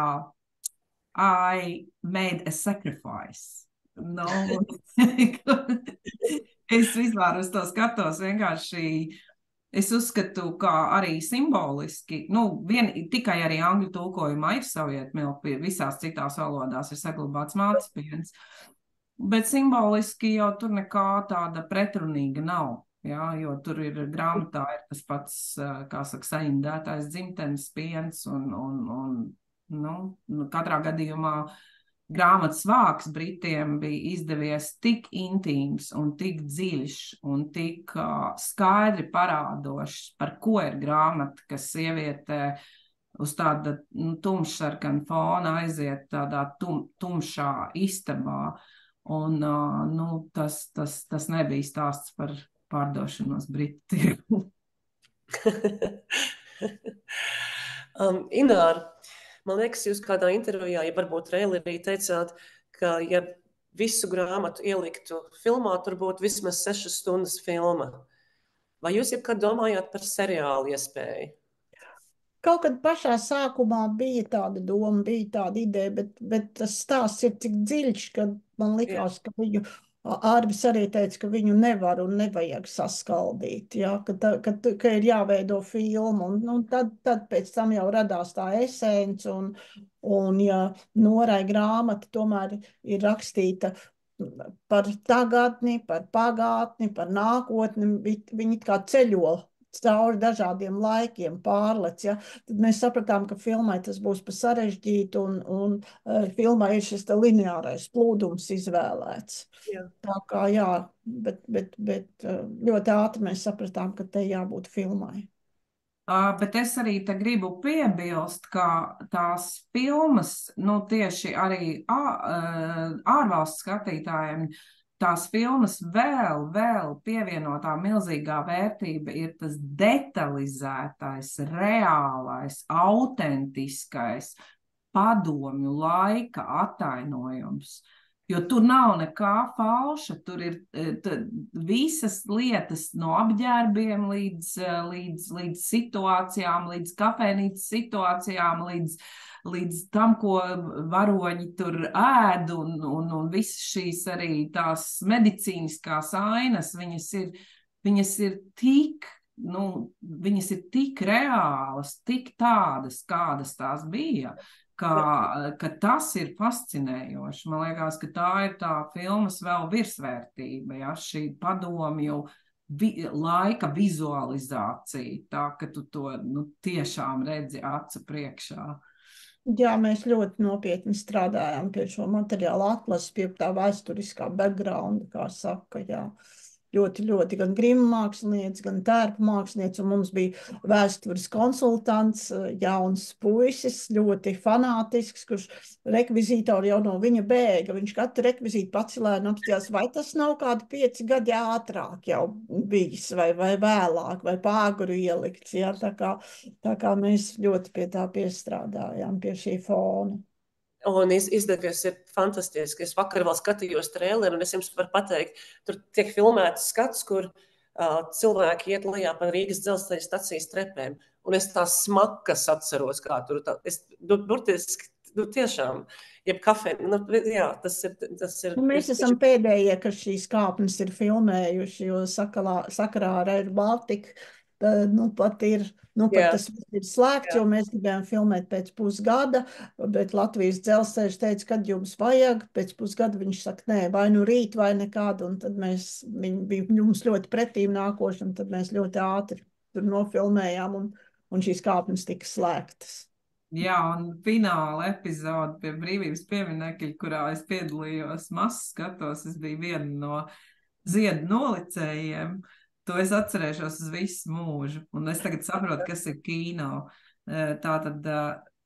[SPEAKER 8] I made a sacrifice. No. Es vispār uz to skatos vienkārši, es uzskatu, kā arī simboliski, tikai arī angļu tulkojumā ir Soviet milk, visās citās valodās ir saglabāts mātes piens, bet simboliski jau tur nekā tāda pretrunīga nav, jā, jo tur ir grāmatā ir tas pats, kā saka, saindētais dzimtenes piens un katrā gadījumā grāmatas vāks Britiem bija izdevies tik intīms un tik dziļš un tik skaidri parādošs, par ko ir grāmata, kas sievietē uz tāda tumšsarkana fona aiziet tādā tumšā istabā. Un tas nebija stāsts par pārdošanos Britu tirgu.
[SPEAKER 9] Ināra, man liekas, jūs kādā intervijā, ja varbūt trailerī teicāt, ka ja visu grāmatu ieliktu filmā, tur būtu vismaz 6 stundas filma. Vai jūs jebkad domājāt par seriālu iespēju?
[SPEAKER 10] Kaut kad pašā sākumā bija tāda doma, bija tāda ideja, bet tas stāsts ir tik dziļš, ka man likās, ka viņu Ārvis arī teica, ka viņu nevar un nevajag saskaldīt, ja, ka ir jāveido filmu, un tad pēc tam jau radās tā esence, un ja Norai grāmata tomēr ir rakstīta par tagadni, par pagātni, par nākotni, viņi kā ceļo cauri dažādiem laikiem pārlec, ja, tad mēs sapratām, ka filmai tas būs pa sarežģītu, un filmai ir šis lineārais plūdums izvēlēts. Jā. Tā kā jā, bet ļoti ātri mēs sapratām, ka te jābūt filmai.
[SPEAKER 8] Bet es arī te gribu piebilst, ka tās filmas, tieši arī ārvalstu skatītājiem, tās filmas vēl pievienotā milzīgā vērtība ir tas detalizētais, reālais, autentiskais padomju laika attainojums. Jo tur nav nekā falša, tur ir visas lietas no apģērbiem līdz situācijām, līdz kafejnīcas situācijām, līdz tam, ko varoņi tur ēd, un visas šīs arī tās medicīniskās ainas, viņas ir tik reālas, tik tādas, kādas tās bija, ka tas ir fascinējoši. Man liekas, ka tā ir tā filmas vēl virsvērtība, ja, šī padomju laika vizualizācija, tā, ka tu to tiešām redzi acu priekšā.
[SPEAKER 10] Jā, mēs ļoti nopietni strādājām pie šo materiālu atlases, pie tā vēsturiskā backgrounda, kā saka, jā. Ļoti gan grima mākslinieci, gan tērpa mākslinieci, un mums bija vēstures konsultants, jauns puisis, ļoti fanātisks, kurš rekvizītori jau no viņa bēga. Viņš katru rekvizītu pacelēja un apstījās, vai tas nav kādi 5 gadi ātrāk jau bijis, vai vēlāk, vai pāguru ielikts. Jā, tā kā mēs ļoti pie tā piestrādājām, pie šī fona.
[SPEAKER 9] Un izdevies ir fantastiski. Es vakar vēl skatījos traileru, un es jums varu pateikt, tur tiek filmēts skats, kur cilvēki iet lejā pa Rīgas dzelzceļa stacijas trepēm. Un es tās smakas atceros, kā tur burtiski, tiešām, jeb kafē, jā, tas ir.
[SPEAKER 10] Mēs esam pēdējie, kas šīs kāpnes ir filmējuši, jo sakarā ar Air Baltica, pat tas ir slēgts, jo mēs gribējām filmēt pēc pusgada, bet Latvijas dzelzceļš teica, kad jums vajag, pēc pusgada viņš saka, nē, vai nu rīt, vai nekādu, un tad viņi bija jums ļoti pretīm nākoši, un tad mēs ļoti ātri tur nofilmējām, un šīs kāpnes tika slēgtas.
[SPEAKER 8] Jā, un fināla epizode pie brīvības pieminekļa, kurā es piedalījos masu skatos, es biju viena no ziedu nolicējiem. To es atcerēšos uz visu mūžu, un es tagad saprotu, kas ir kino. Tātad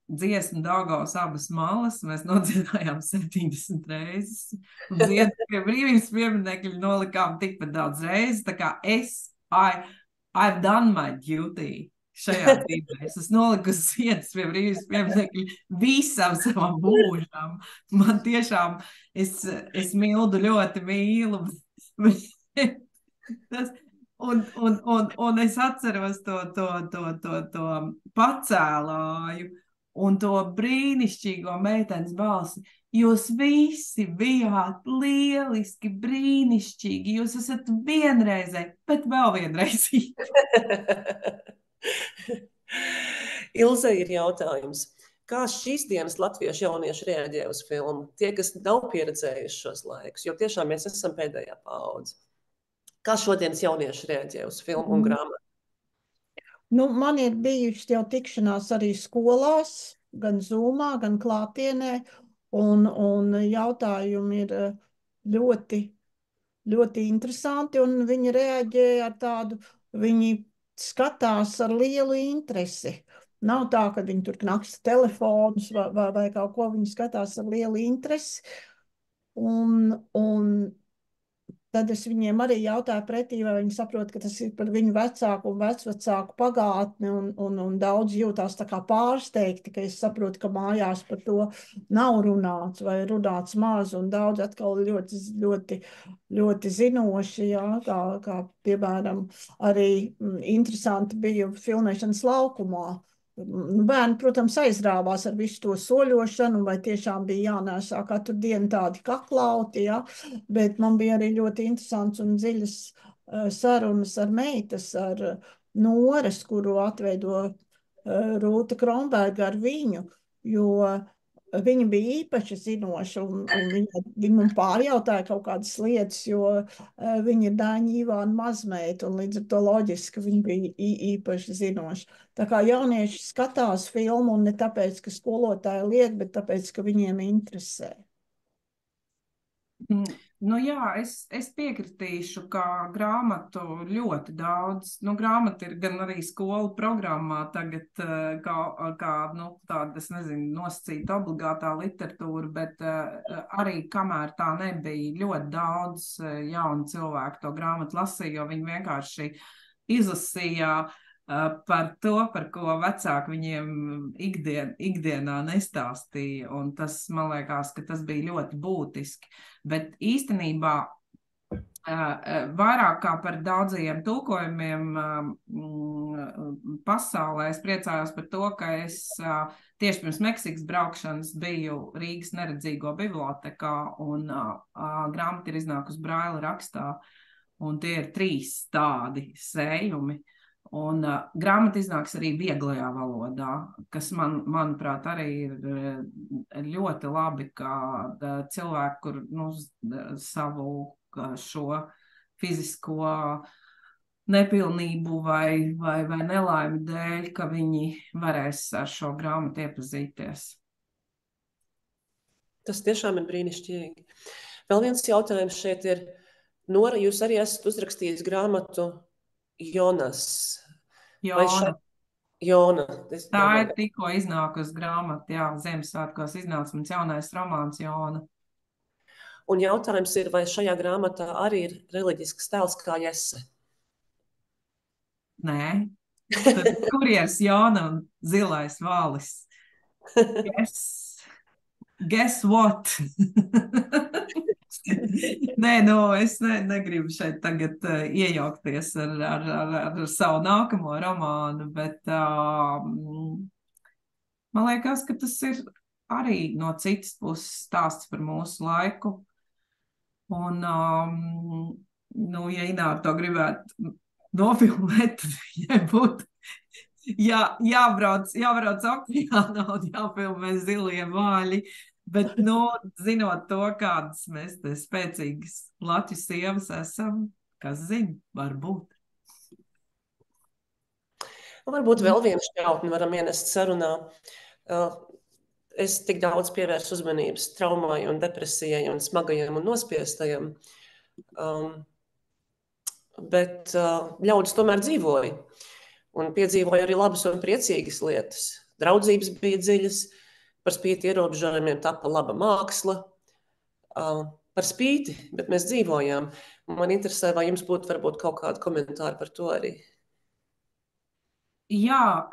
[SPEAKER 8] dziesmu Daugavas abas malas mēs nodziedājām 70 reizes, un ziedu pie brīvības pieminekļa nolikām tikpat daudz reizes, tā kā I've done my duty šajā dzīvē. Es esmu nolikusi ziedus pie brīvības pieminekļa visam savam mūžam. Man tiešām, es Mildu ļoti mīlu, tas, un es atceros to pacēlāju un to brīnišķīgo meitenes balsi. Jūs visi bijāt lieliski, brīnišķīgi. Jūs esat vienreizēji, bet vēl vienreizīgi.
[SPEAKER 9] Ilze, ir jautājums. Kā šīs dienas latviešu jaunieši reaģē uz filmu? Tie, kas nav pieredzējuši šos laikus, jo tiešām mēs esam pēdējā paudze. Kā šodienas jaunieši reaģē uz filmu un grāmatu?
[SPEAKER 10] Nu, man ir bijušas jau tikšanās arī skolās, gan Zoomā, gan klātienē, un jautājumi ir ļoti, ļoti interesanti, un viņi reaģē ar tādu, viņi skatās ar lielu interesi. Nav tā, ka viņi tur knaksta telefonus vai kaut ko, viņi skatās ar lielu interesi, un tad es viņiem arī jautāju pretī, vai viņi saprot, ka tas ir par viņu vecāku un vecvecāku pagātni, un daudz jūtās tā kā pārsteigti, ka es saprotu, ka mājās par to nav runāts vai runāts maz, un daudz atkal ļoti, ļoti, ļoti zinoši, jā, kā piemēram arī interesanti bija filmēšanas laukumā. Bērni, protams, aizrāvās ar visu to soļošanu, vai tiešām bija jānēsā katru dienu tādi kaklauti, ja? Bet man bija arī ļoti interesants un dziļas sarunas ar meitas, ar Nores, kuru atveido Rūta Kronberga ar viņu, jo viņa bija īpaši zinoša, un viņa man pārjautāja kaut kādas lietas, jo viņa ir Daiņa Ivāna mazmeita, un līdz ar to loģiski viņa bija īpaši zinoša. Tā kā jaunieši skatās filmu, un ne tāpēc, ka skolotāji liek, bet tāpēc, ka viņiem interesē.
[SPEAKER 8] Nu jā, es piekritīšu, ka grāmatu ļoti daudz, grāmata ir gan arī skolu programmā tagad kā tāda, es nezinu, nosacīta obligātā literatūra, bet arī kamēr tā nebija, ļoti daudz jaunu cilvēku to grāmatu lasīja, jo viņi vienkārši izlasīja par to, par ko vecāki viņiem ikdienā nestāstīja, un tas, man liekas, ka tas bija ļoti būtiski. Bet īstenībā vairāk kā par daudzajiem tulkojumiem pasaulē es priecājos par to, ka es tieši pirms Meksikas braukšanas biju Rīgas neredzīgo bibliotekā, un grāmata ir iznākusi Braila rakstā, un tie ir 3 tādi sējumi. Un grāmata iznāks arī vieglajā valodā, kas manuprāt, arī ir ļoti labi, ka cilvēki, kur savu šo fizisko nepilnību vai nelaimi dēļ, ka viņi varēs ar šo grāmatu iepazīties.
[SPEAKER 9] Tas tiešām ir brīnišķīgi. Vēl viens jautājums šeit ir, Nora, jūs arī esat uzrakstījis grāmatu Jonas. Jona.
[SPEAKER 8] Tā ir tikko iznākusi grāmata, jā, Ziemassvētkos iznāca mans jaunais romāns Jona.
[SPEAKER 9] Un jautājums ir, vai šajā grāmatā arī ir reliģisks tēls kā Jese?
[SPEAKER 8] Nē. Tad kurjers Jona un zilais valis? Guess what? Nē, es negribu šeit tagad iejaukties ar savu nākamo romānu, bet man liekas, ka tas ir arī no citas puses stāsts par mūsu laiku. Un, ja Ināra to gribētu nofilmēt, tad viņai būtu jābrauc okeānā un jāfilmē zilie vāļi. Bet, zinot to, kādas mēs te spēcīgas Latvijas sievas esam, kas zina, varbūt.
[SPEAKER 9] Varbūt vēl vienu šķautni varam ienest sarunā. Es tik daudz pievērsu uzmanības traumai un depresijai un smagajam un nospiestajam, bet ļaudis tomēr dzīvoja un piedzīvoja arī labas un priecīgas lietas. Draudzības bija dziļas, par spīti ierobežojumiem tapa laba māksla, par spīti, bet mēs dzīvojām. Man interesē, vai jums būtu varbūt kaut kādi komentāri par to arī.
[SPEAKER 8] Jā,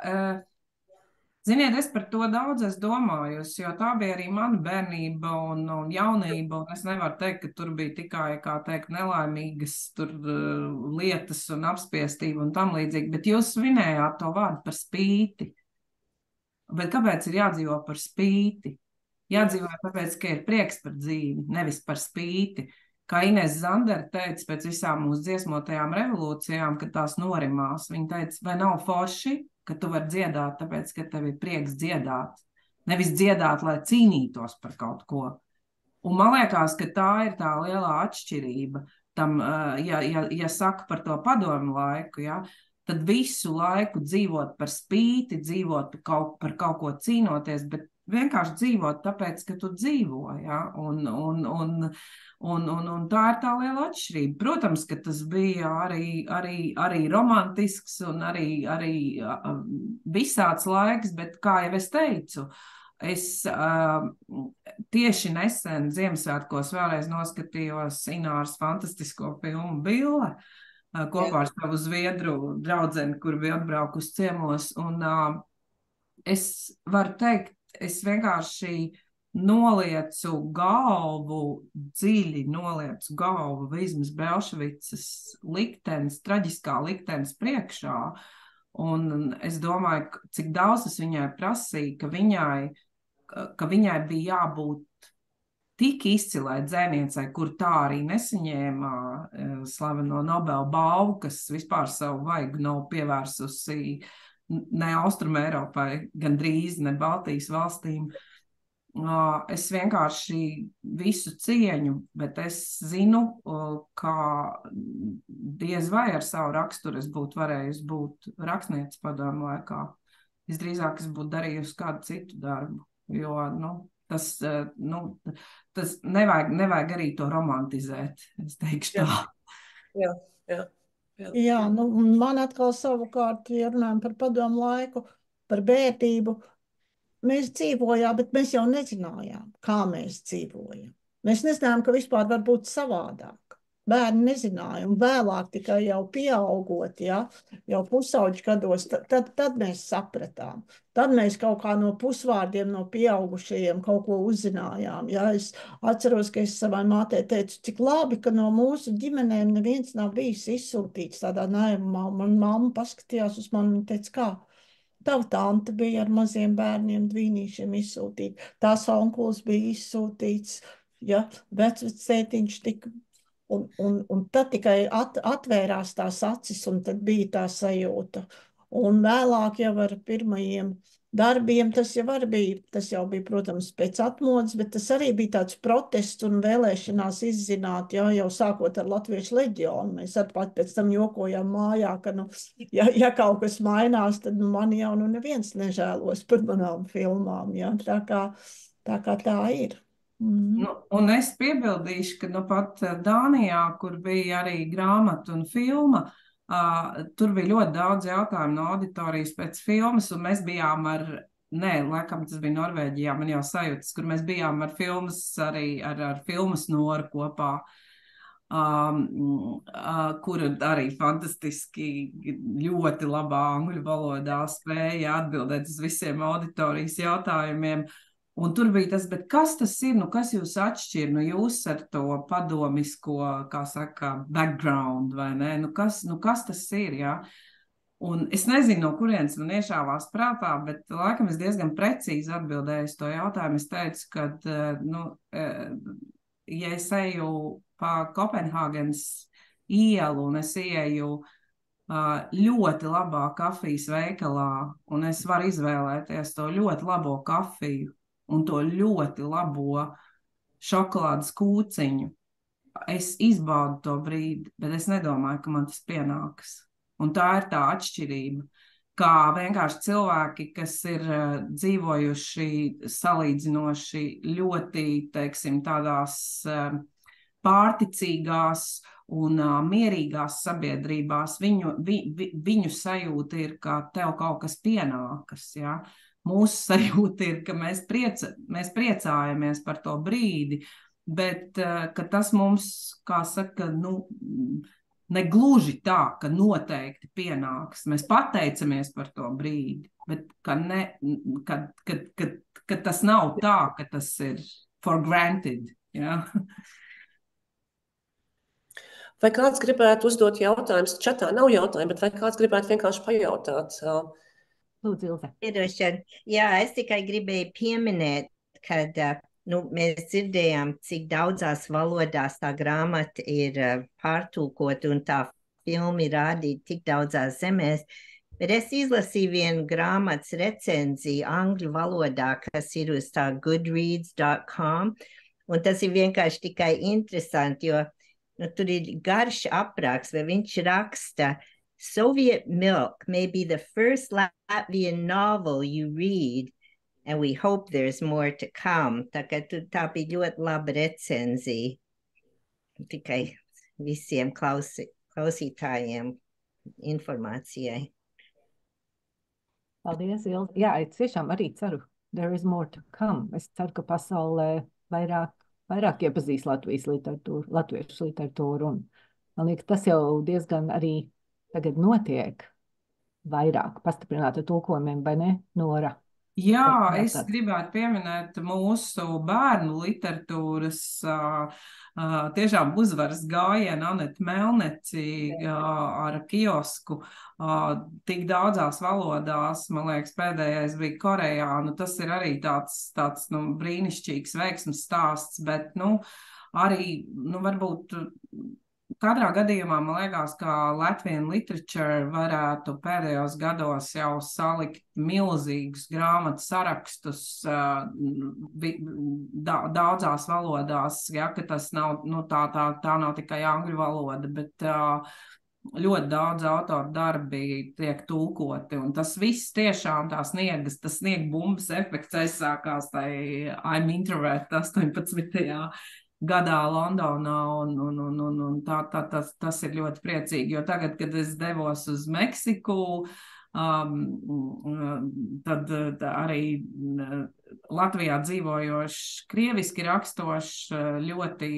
[SPEAKER 8] ziniet, es par to daudz domāju, jo tā bija arī mana bērnība un jaunība, un es nevaru teikt, ka tur bija tikai, kā teikt, nelaimīgas lietas un apspiestība un tam līdzīgi, bet jūs svinējāt to vārdu par spīti. Bet kāpēc ir jādzīvo par spīti? Jādzīvo tāpēc, ka ir prieks par dzīvi, nevis par spīti. Kā Inese Zandere teica pēc visām mūsu dziesmotajām revolūcijām, kad tās norimās, viņa teica, vai nav forši, ka tu vari dziedāt, tāpēc, ka tev ir prieks dziedāt. Nevis dziedāt, lai cīnītos par kaut ko. Un man liekas, ka tā ir tā lielā atšķirība. Tam, ja saka par to padomu laiku, ja, tad visu laiku dzīvot par spīti, dzīvot par kaut ko cīnoties, bet vienkārši dzīvot tāpēc, ka tu dzīvo, ja? Un tā ir tā liela atšķirība. Protams, ka tas bija arī romantisks un arī visāds laiks, bet kā jau es teicu, es tieši nesen Ziemassvētkos vēlreiz noskatījos Ināras fantastisko filmu Bille, kopā ar savu zviedru draudzeni, kur bija atbraukusi ciemos, un es varu teikt, es vienkārši noliecu galvu, dziļi noliecu galvu Vizmas Belševicas liktenes, traģiskā liktenes priekšā, un es domāju, cik daudz es viņai prasīju, ka viņai bija jābūt tik izcilai dzēniecei, kur tā arī nesaņēma slaveno Nobel balvu, kas vispār savu vaigu nav pievērsusi ne Austrum Eiropai, gan drīz ne Baltijas valstīm. Es vienkārši visu cieņu, bet es zinu, ka diez vai ar savu raksturu es būtu varējusi būt rakstniece padomu laikā. Visdrīzāk es būtu darījusi kādu citu darbu, jo, tas nevajag arī to romantizēt, es teikšu tā.
[SPEAKER 9] Jā.
[SPEAKER 10] Jā, man atkal savukārt, ja runājam par padomu laiku, par bērnību, mēs dzīvojām, bet mēs jau nezinājām, kā mēs dzīvojam. Mēs nezinājām, ka vispār var būt savādāk. Bērni nezināja, un vēlāk tikai jau pieaugot, ja, jau pusauģu gados, tad mēs sapratām. Tad mēs kaut kā no pusvārdiem, no pieaugušajiem kaut ko uzzinājām. Ja. Es atceros, ka es savai mātei teicu, cik labi, ka no mūsu ģimenēm neviens nav bijis izsūtīts tādā naivumā. Man mamma paskatījās uz mani un teica, kā? Tava tante bija ar maziem bērniem, dvīnīšiem izsūtīta. Tās onkulis bija izsūtīts, ja, vecvecētiņš tika. Un tad tikai atvērās tās acis, un tad bija tā sajūta. Un vēlāk jau ar pirmajiem darbiem tas jau bija, protams, pēc atmodas, bet tas arī bija tāds protests un vēlēšanās izzināt, jau sākot ar Latviešu leģionu. Mēs arī pēc tam jokojām mājā, ka, ja kaut kas mainās, tad mani jau neviens nežēlos par manām filmām, ja? Tā kā tā ir.
[SPEAKER 8] Un es piebildīšu, ka pat Dānijā, kur bija arī grāmata un filma, tur bija ļoti daudz jautājumu no auditorijas pēc filmas, un mēs bijām laikam tas bija Norvēģijā, man jau sajūtas, kur mēs bijām ar filmas, arī ar filmas Noru kopā, kura arī fantastiski ļoti labā angļu valodā spēja atbildēt uz visiem auditorijas jautājumiem. Un tur bija tas, bet kas tas ir, kas jūs atšķir, jūs ar to padomisko, kā saka, background, vai ne? Kas tas ir, jā? Un es nezinu, no kurienes man iešāvās prātā, bet laikam es diezgan precīzi atbildēju uz to jautājumu. Es teicu, ka, ja es eju pa Kopenhāgenes ielu un es ieju ļoti labā kafijas veikalā, un es varu izvēlēties to ļoti labo kafiju, un to ļoti labo šokolādes kūciņu. Es izbaudu to brīdi, bet es nedomāju, ka man tas pienāks. Un tā ir tā atšķirība, kā vienkārši cilvēki, kas ir dzīvojuši salīdzinoši ļoti, teiksim, tādās pārticīgās un mierīgās sabiedrībās, viņu sajūta ir, ka tev kaut kas pienākas, ja? Mūsu sajūta ir, ka mēs priecājamies par to brīdi, bet ka tas mums, kā saka, negluži tā, ka noteikti pienāks. Mēs pateicamies par to brīdi, bet ka tas nav tā, ka tas ir for granted. Ja?
[SPEAKER 9] Vai kāds gribētu uzdot jautājumus? Čatā nav jautājumu, bet vai kāds gribētu vienkārši pajautāt?
[SPEAKER 1] Lūdzu, Ilze.
[SPEAKER 11] Jā, es tikai gribēju pieminēt, kad mēs dzirdējām, cik daudzās valodās tā grāmata ir pārtulkota un tā filma ir rādīta tik daudzās zemēs, bet es izlasīju vienu grāmatas recenziju angļu valodā, kas ir uz tā goodreads.com, un tas ir vienkārši tikai interesanti, jo tur ir garš apraksts, vai viņš raksta, Soviet Milk may be the first Latvian novel you read, and we hope there's more to come. Tā bija ļoti laba recenzija. Tikai visiem klausītājiem informācijai.
[SPEAKER 1] Paldies, Ilze. Jā, es tiešām arī ceru, there is more to come. Es ceru, ka pasaulē vairāk iepazīst latviešu literatūru, un man liekas, tas jau diezgan arī tagad notiek vairāk pastiprināta tulkojumiem, vai ne, Nora?
[SPEAKER 8] Jā, es gribētu pieminēt mūsu bērnu literatūras tiešām uzvaras gājienu Aneti Melneci ar kiosku tik daudzās valodās, man liekas, pēdējais bija Korejā, tas ir arī tāds brīnišķīgs veiksmes stāsts, bet, arī, varbūt katrā gadījumā, man liekas, ka Latvian Literature varētu pēdējos gados jau salikt milzīgus grāmatu sarakstus daudzās valodās, ja, ka tas nav, tā nav tikai angļu valoda, bet ļoti daudz autoru darbi tiek tulkoti, un tas viss tiešām tas sniegbumbas efekts aizsākās tai I'm Introvert 18. gadā Londonā, un tas ir ļoti priecīgi, jo tagad, kad es devos uz Meksiku, tad arī Latvijā dzīvojošs, krieviski rakstošs, ļoti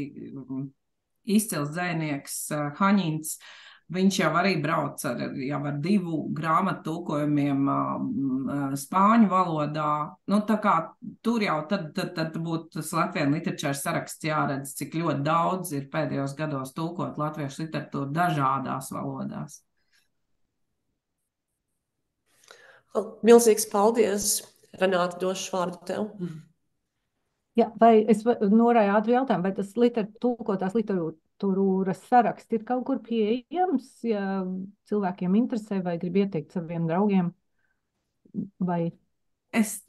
[SPEAKER 8] izcils dzejnieks Haņins. Viņš jau arī brauc ar 2 grāmatu tulkojumiem spāņu valodā. Tā kā tur jau tad būtu tas Latvian Literature saraksts jāredz, cik ļoti daudz ir pēdējos gados tulkot latviešu literatūru dažādās valodās.
[SPEAKER 9] Milzīgs paldies, Renāta, došu vārdu tev.
[SPEAKER 1] Jā, vai es Norai ātri jautājumu, vai tas tulkotās literatūras saraksts ir kaut kur pieejams, ja cilvēkiem interesē vai grib ieteikt saviem draugiem? Vai?
[SPEAKER 8] Es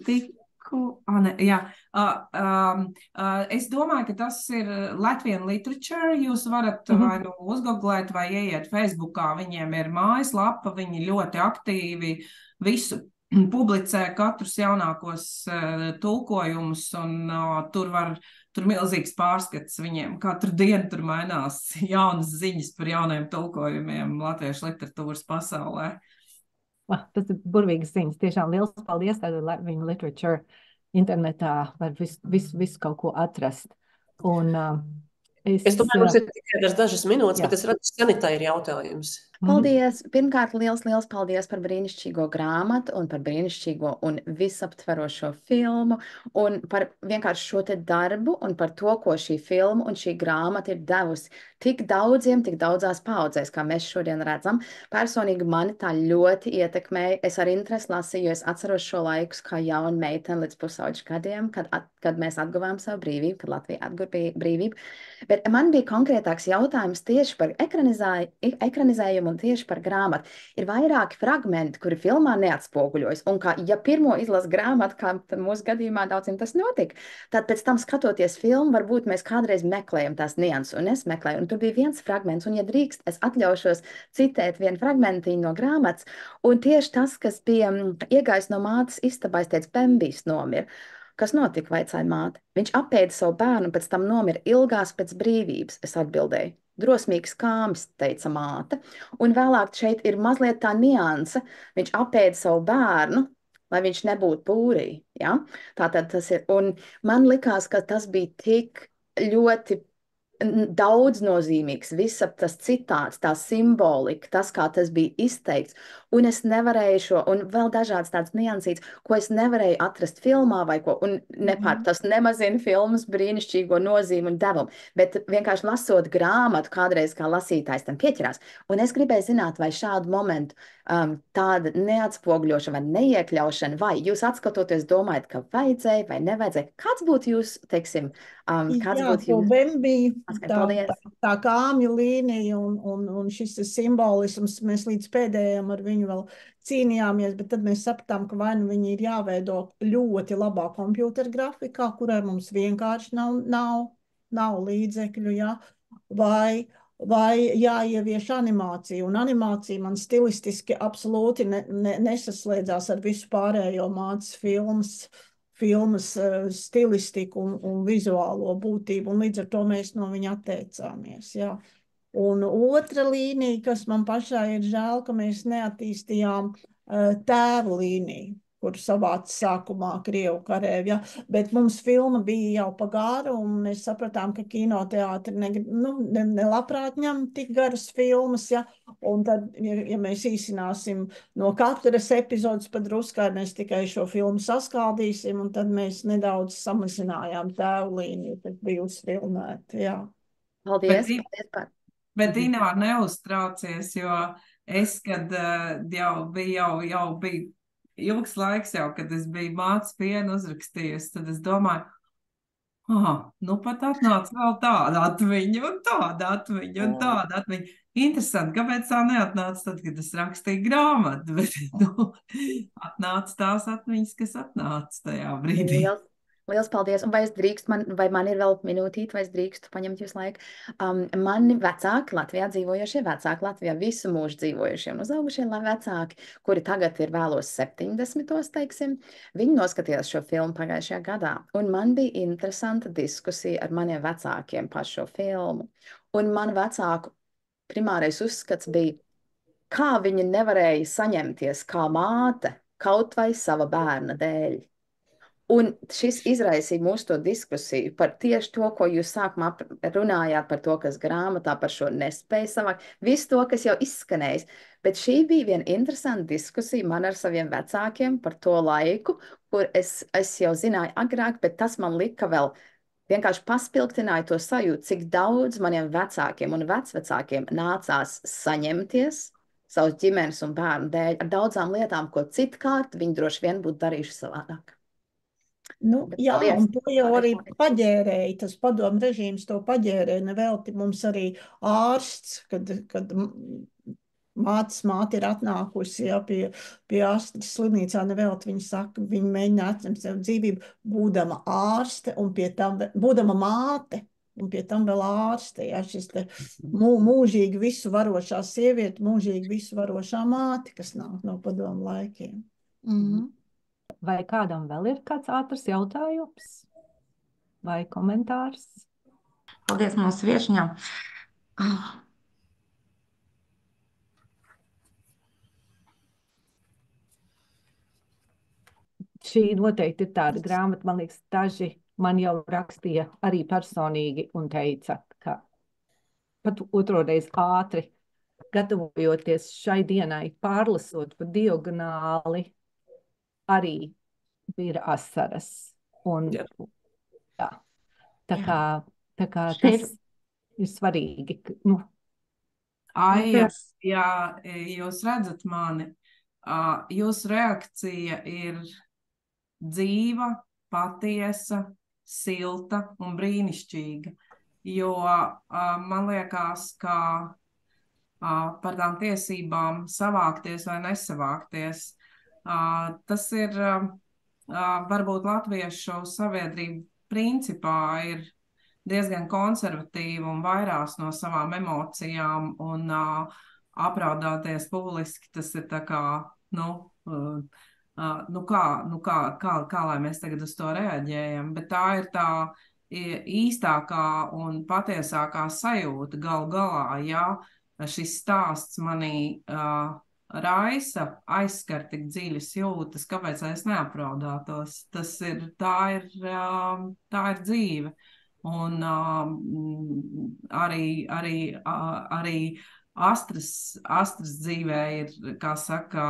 [SPEAKER 8] domāju, ka tas ir Latvian Literature. Jūs varat vai uzgooglēt vai ieiet Facebookā. Viņiem ir mājaslapa, viņi ļoti aktīvi visu publicē, katrus jaunākos tulkojumus, un tur milzīgs pārskats viņiem. Katru dienu tur mainās jaunas ziņas par jauniem tulkojumiem latviešu literatūras pasaulē.
[SPEAKER 1] Tas ir burvīgas ziņas. Tiešām liels paldies. Tātad Latvian Literature internetā var visu kaut ko atrast. Un
[SPEAKER 9] es domāju, mums ir tikai dažas minūtes, bet es redzu, Sanitai ir jautājums.
[SPEAKER 12] Paldies! Pirmkārt, liels paldies par brīnišķīgo grāmatu un par brīnišķīgo un visaptverošo filmu un par vienkārši šo te darbu un par to, ko šī filma un šī grāmata ir devusi tik daudzās paudzēs, kā mēs šodien redzam. Personīgi mani tā ļoti ietekmēja. Es ar interesi lasīju, jo es atceros šo laikus kā jauna meitene līdz pusauģu gadiem, kad mēs atguvām savu brīvību, kad Latvija atguva brīvību. Bet man bija konkrētāks jautājums tieši par ekranizējumu un tieši par grāmatu. Ir vairāki fragmenti, kuri filmā neatspoguļojas, un ja pirmo izlasa grāmatu, kā mūsu gadījumā daudziem tas notika, tad pēc tam skatoties filmu, varbūt mēs kādreiz meklējam tās nianses, un es meklēju. Un un tur bija viens fragments, un, ja drīkst, es atļaušos citēt vienu fragmentiņu no grāmatas, un tieši tas, kas bija iegājis no mātes istabā, es teicu, Bembijs nomira. Kas notika, vaicāja māte? Viņš apēda savu bērnu, pēc tam nomira ilgās pēc brīvības, es atbildēju. Drosmīgs kāmis, teica māte, un vēlāk šeit ir mazliet tā nianse, viņš apēda savu bērnu, lai viņš nebūtu pūrī, ja? Tātad tas ir, un man likās, ka tas bija tik ļoti daudz nozīmīgs, visa tas citāts, tā simbolika, tas, kā tas bija izteikts, un es nevarēju šo, un vēl dažādas tādas niansītes, ko es nevarēju atrast filmā vai ko, un tas nemazina filmas brīnišķīgo nozīmi un devumu, bet vienkārši lasot grāmatu, kādreiz kā lasītājs tam pieķerās, un es gribēju zināt, vai šādu momentu tāda neatspogļošana vai neiekļaušana, vai jūs atskatoties domājat, ka vajadzēja vai nevajadzēja, kāds būtu jūs, teiksim, kāds būtu jūs?
[SPEAKER 10] Bembija, tā kāmja līnija un šis simbolisms, mēs līdz pēdējiem ar viņu vēl cīnījāmies, bet tad mēs sapratām, ka vai nu viņi ir jāveido ļoti labā kompjūtera grafikā, kurai mums vienkārši nav līdzekļu, ja? Vai jāievieš animācija, un animācija man stilistiski absolūti nesaslēdzās ar visu pārējo mācas filmas stilistiku un vizuālo būtību, un līdz ar to mēs no viņa atteicāmies, jā. Un otra līnija, kas man pašai ir žēl, ka mēs neattīstījām tēvu līniju, kur savāca sākumā Krievu karēvi, ja? Bet mums filma bija jau pagāra, un mēs sapratām, ka kinoteātri nelabprāt ņem tik garas filmas, ja? Un tad, ja mēs īsināsim no katras epizodes pa druskai, mēs tikai šo filmu saskaldīsim, un tad mēs nedaudz samazinājām tēvu līniju, kad bija uzfilmēta, jā.
[SPEAKER 12] Paldies.
[SPEAKER 8] Bet Inār, neuztraucies, jo es, kad jau bija ilgs laiks jau, kad es biju mācas pienu uzrakstījusi, tad es domāju, nu pat atnāca vēl tāda atmiņa un tāda atmiņa un tāda atmiņa. Interesanti, kāpēc tā neatnāca tad, kad es rakstīju grāmatu, bet atnāca tās atmiņas, kas atnāca tajā brīdī.
[SPEAKER 12] Liels paldies, un vai man ir vēl minūtīti, vai es drīkstu paņemt jūs laiku? Mani vecāki, Latvijā dzīvojušie vecāki, Latvijā visu mūžu dzīvojušie un uzaugušie vecāki, kuri tagad ir vēlos 70, teiksim, viņi noskatījās šo filmu pagājušajā gadā, un man bija interesanta diskusija ar maniem vecākiem par šo filmu, un man vecāku primārais uzskats bija, kā viņi nevarēja saņemties kā māte kaut vai sava bērna dēļ. Un šis izraisīja mūsu to diskusiju par tieši to, ko jūs sākumā runājāt par to, kas grāmatā par šo nespēju savākt, visu to, kas jau izskanējis. Bet šī bija viena interesanta diskusija man ar saviem vecākiem par to laiku, kur es jau zināju agrāk, bet tas man lika vēl vienkārši paspilgtināja to sajūtu, cik daudz maniem vecākiem un vecvecākiem nācās saņemties savus ģimenes un bērnu dēļ ar daudzām lietām, ko citkārt viņi droši vien būtu darījuši savādāk.
[SPEAKER 10] Jā, un to jau arī paģērēja, tas padomu režīms to paģērēja, nevelti mums arī ārsts, kad māte ir atnākusi pie ārsta slimnīcā, nevelti viņa saka, viņa mēģina atņemt sev dzīvību, būdama ārste un pie tam, būdama māte un pie tam vēl ārste, jā, šis te mūžīgi visu varošā sieviete, mūžīgi visu varošā māte, kas nāk no padomu laikiem.
[SPEAKER 1] Vai kādam vēl ir kāds ātrs jautājums vai komentārs?
[SPEAKER 13] Paldies mūsu viešņām.
[SPEAKER 1] Šī noteikti ir tāda grāmata, man liekas, daži man jau rakstīja arī personīgi un teica, ka pat otroreiz ātri gatavojoties šai dienai, pārlasot pa diagonāli, arī bija asaras. Un, jā. Tā kā tas ir svarīgi.
[SPEAKER 8] Aija, ja jūs redzat mani, jūsu reakcija ir dzīva, patiesa, silta un brīnišķīga. Jo man liekas, ka par tām tiesībām savākties vai nesavākties, tas ir varbūt latviešu sabiedrība principā ir diezgan konservatīva un vairās no savām emocijām un apraudāties publiski, tas ir tā kā, kā lai mēs tagad uz to reaģējam, bet tā ir tā īstākā un patiesākā sajūta galu galā, ja šis stāsts manī raisa, aizskar tik dziļas jūtas, kāpēc es neapraudātos. Tā ir dzīve. Un arī Astras dzīvē ir, kā saka,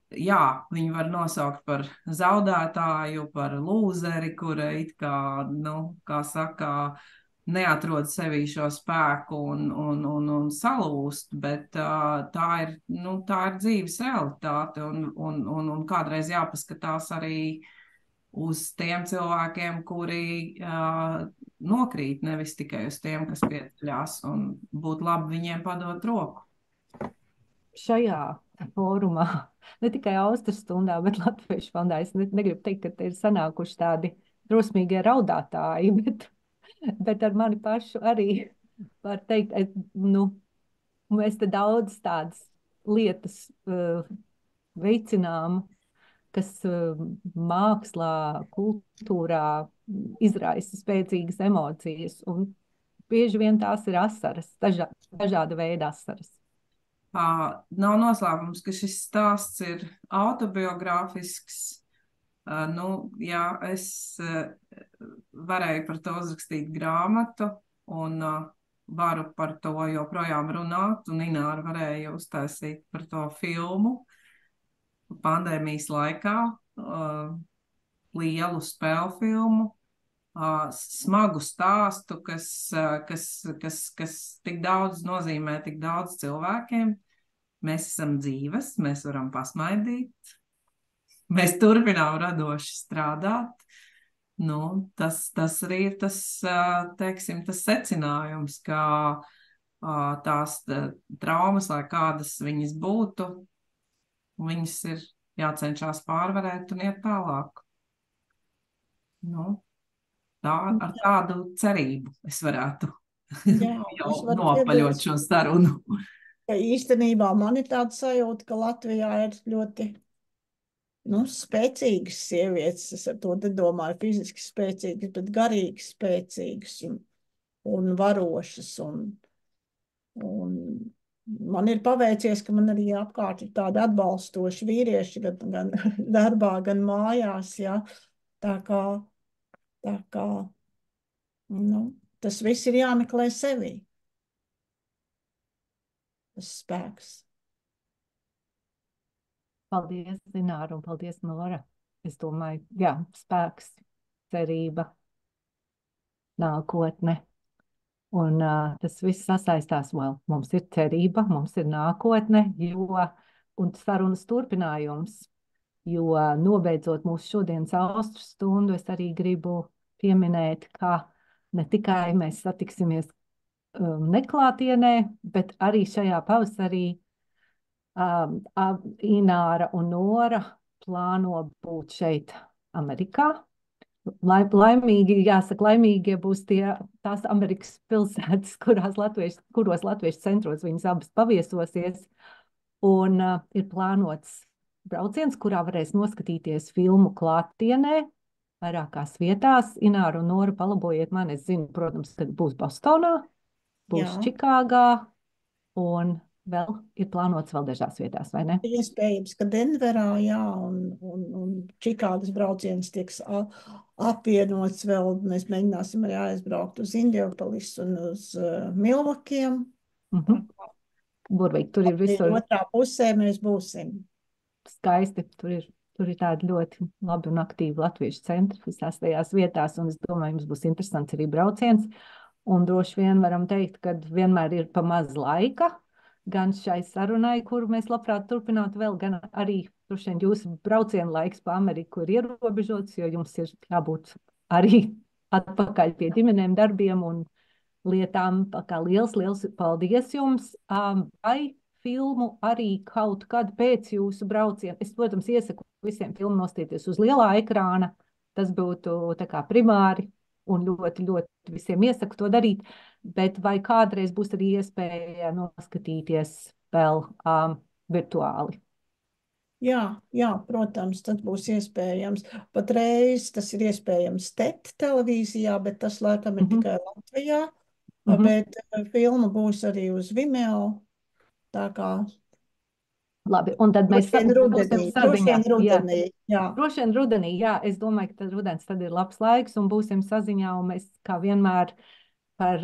[SPEAKER 8] jā, viņu var nosaukt par zaudētāju, par lūzeri, kura it kā, kā saka, neatrod sevī šo spēku un salūst, bet tā ir dzīves realitāte un kādreiz jāpaskatās arī uz tiem cilvēkiem, kuri nokrīt, nevis tikai uz tiem, kas pieceļās, un būtu labi viņiem padot roku.
[SPEAKER 1] Šajā fórumā, ne tikai Austras stundā, bet Latviešu fondā, es negribu teikt, ka te ir sanākuši tādi drosmīgie raudātāji, bet ar mani pašu arī var teikt, mēs te daudz tādas lietas veicinām, kas mākslā, kultūrā izraisa spēcīgas emocijas, un bieži vien tās ir asaras, dažāda veida asaras.
[SPEAKER 8] Nav noslēpums, ka šis stāsts ir autobiogrāfisks. Jā, es varēju par to uzrakstīt grāmatu un varu par to joprojām runāt, un Ināra varēja uztaisīt par to filmu pandēmijas laikā, lielu spēļu filmu, smagu stāstu, kas tik daudz nozīmē tik daudz cilvēkiem. Mēs esam dzīves, mēs varam pasmaidīt, mēs turpinām radoši strādāt. Tas arī ir tas secinājums, ka tās traumas, lai kādas viņas būtu, viņas ir jācenšas pārvarēt un iet tālāk. Ar tādu cerību es varētu jau nopaļot šo sarunu.
[SPEAKER 10] Īstenībā man ir tāda sajūta, ka Latvijā ir ļoti spēcīgas sievietes. Es ar to domāju fiziski spēcīgas, bet garīgi spēcīgas un varošas. Un man ir paveicies, ka man arī apkārt ir tādi atbalstoši vīrieši, gan darbā, gan mājās. Ja? Tā kā tas viss ir jāmeklē sevī. Tas spēks.
[SPEAKER 1] Paldies, Zināra, un paldies, Nora. Es domāju, jā, spēks, cerība, nākotne. Un tas viss sasaistās vēl. Mums ir cerība, mums ir nākotne, un sarunas turpinājums. Jo nobeidzot mūsu šodienas Austras stundu, es arī gribu pieminēt, ka ne tikai mēs satiksimies neklātienē, bet arī šajā pavasarī Ināra un Nora plāno būt šeit Amerikā. Laimīgie būs tās Amerikas pilsētas, kuros latviešu centros viņas abas paviesosies. Un ir plānots brauciens, kurā varēs noskatīties filmu klātienē, vairākās vietās. Ināra un Nora, palabojiet mani, es zinu, protams, kad būs Bostonā, būs Čikāgā, un vēl ir plānots vēl dažās vietās, vai ne?
[SPEAKER 10] Iespējams, ka Denverā, jā, un Čikāgas brauciens tiks apvienots vēl. Mēs mēģināsim arī aizbraukt uz Indianapolis un uz Milvakiem.
[SPEAKER 1] Burvīgi, tur ir visur.
[SPEAKER 10] Otrā pusē mēs būsim.
[SPEAKER 1] Skaisti, tur ir tādi ļoti labi un aktīvi latviešu centri visās tajās vietās, un es domāju, jums būs interesants arī brauciens. Un droši vien varam teikt, ka vienmēr ir pa maz laika, gan šai sarunai, kuru mēs labprāt turpinātu vēl, gan arī droši vien jūsu braucienu laiks pa Ameriku ir ierobežots, jo jums ir jābūt arī atpakaļ pie ģimenēm, darbiem un lietām. Kā liels paldies jums. Vai filmu arī kaut kad pēc jūsu brauciena? Es, protams, iesaku visiem filmu nostīties uz lielā ekrāna. Tas būtu tā kā primāri. un ļoti, ļoti visiem iesaku to darīt, bet vai kādreiz būs arī iespēja noskatīties vēl virtuāli?
[SPEAKER 10] Jā, protams, tas būs iespējams. Patreiz tas ir iespējams TET televīzijā, bet tas laikam ir tikai Latvijā, bet filma būs arī uz Vimeo, tā kā
[SPEAKER 1] Labi, un tad mēs būsim saziņā.
[SPEAKER 10] Droši
[SPEAKER 1] vien rudenī, jā. Es domāju, ka rudens tad ir labs laiks un būsim saziņā, un mēs kā vienmēr par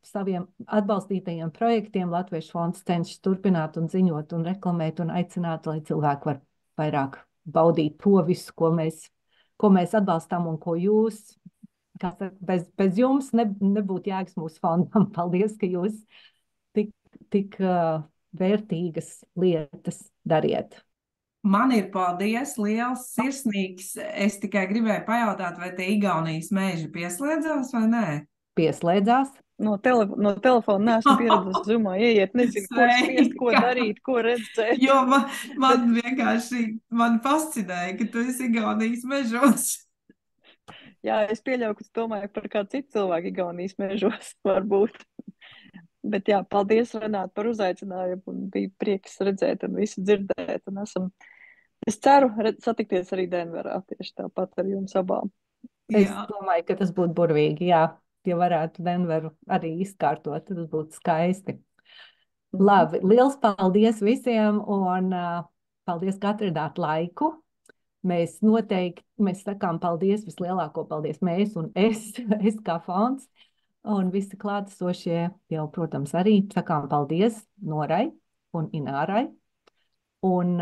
[SPEAKER 1] saviem atbalstītajiem projektiem Latviešu fonds cenšas turpināt un ziņot un reklamēt un aicināt, lai cilvēki var vairāk baudīt to visu, ko mēs atbalstām un ko jūs, bez jums nebūtu jēgas mūsu fondam. Paldies, ka jūs tik vērtīgas lietas dariet.
[SPEAKER 8] Man ir paldies, liels, sirsnīgs. Es tikai gribēju pajautāt, vai tie Igaunijas meži pieslēdzās vai nē?
[SPEAKER 1] Pieslēdzās.
[SPEAKER 14] No telefona neesmu pieradusi Zoomā ieiet, nezinu, ko spiest, ko darīt, ko redzēt.
[SPEAKER 8] Jo man vienkārši fascinēja, ka tu esi Igaunijas mežos.
[SPEAKER 14] Jā, es pieļauju, ka domāju par kādu citu cilvēku Igaunijas mežos varbūt. Bet jā, paldies, Renāte, par uzaicinājumu, un bija prieks redzēt un visu dzirdēt, un es ceru satikties arī Denverā, tieši tāpat ar jums abām.
[SPEAKER 1] Es domāju, ka tas būtu burvīgi, jā, ja varētu Denveru arī izkārtot, tas būtu skaisti. Labi, liels paldies visiem, un paldies, ka atradāt laiku. Mēs sakām paldies, vislielāko paldies mēs un es kā fonds. Un visi klātesošie jau, protams, arī sakām paldies Norai un Inārai. Un,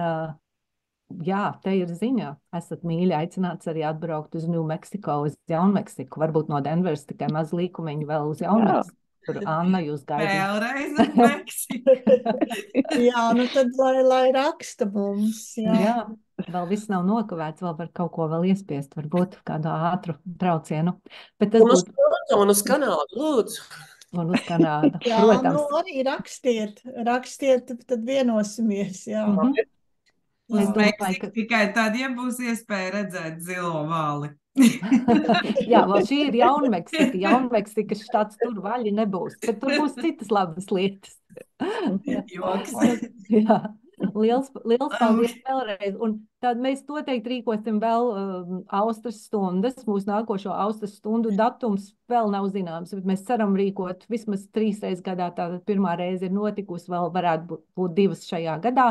[SPEAKER 1] jā, te ir ziņa. Esat mīļi aicināts arī atbraukt uz New Mexico, uz Jaunmeksiku. Varbūt no Denveras tikai maz līkumiņu vēl uz Jaunmeksiku. Tur Anna jūs gaidīt.
[SPEAKER 8] Vēlreiz uz Meksiku.
[SPEAKER 10] Jā, nu tad lai raksta mums.
[SPEAKER 1] Jā, vēl viss nav nokavēts, vēl var kaut ko vēl iespiest, varbūt kādu ātru traucienu.
[SPEAKER 9] Un uz Kanādu, lūdzu.
[SPEAKER 1] Un uz Kanādu,
[SPEAKER 10] jā,
[SPEAKER 1] protams.
[SPEAKER 10] Nu arī rakstiet, tad vienosimies, jā.
[SPEAKER 8] Uz Meksiku tikai tad, ja būs iespēja redzēt zilo vāli.
[SPEAKER 1] Jā, vēl šī ir Jaunmeksika. Jaunmeksikas štats tur vaļi nebūs, bet tur būs citas labas lietas.
[SPEAKER 8] Joks.
[SPEAKER 1] Jā. Liels paldies vēlreiz. Un tad mēs noteikti rīkosim vēl Austras stundas. Mūsu nākošo Austras stundu datums vēl nav zināms, bet mēs ceram rīkot vismaz 3 reizes gadā. Tātad pirmā reize ir notikusi, vēl varētu būt 2 šajā gadā.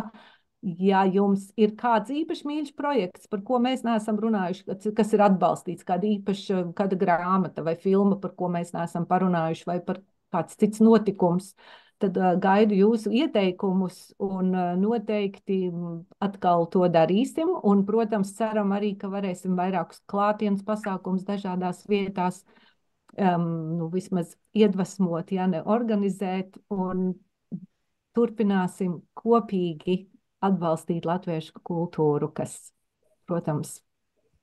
[SPEAKER 1] Ja jums ir kāds īpaši mīļš projekts, par ko mēs neesam runājuši, kas ir atbalstīts, kāda grāmata vai filma, par ko mēs neesam parunājuši, vai par kāds cits notikums, tad gaidu jūsu ieteikumus un noteikti atkal to darīsim. Un, protams, ceram arī, ka varēsim vairākus klātienes pasākums dažādās vietās vismaz iedvesmot, ja ne organizēt, un turpināsim kopīgi atbalstīt latviešu kultūru, kas, protams,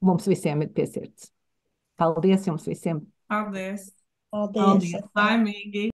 [SPEAKER 1] mums visiem ir pie sirds. Paldies jums visiem!
[SPEAKER 8] Paldies!
[SPEAKER 10] Paldies!
[SPEAKER 8] Laimīgi!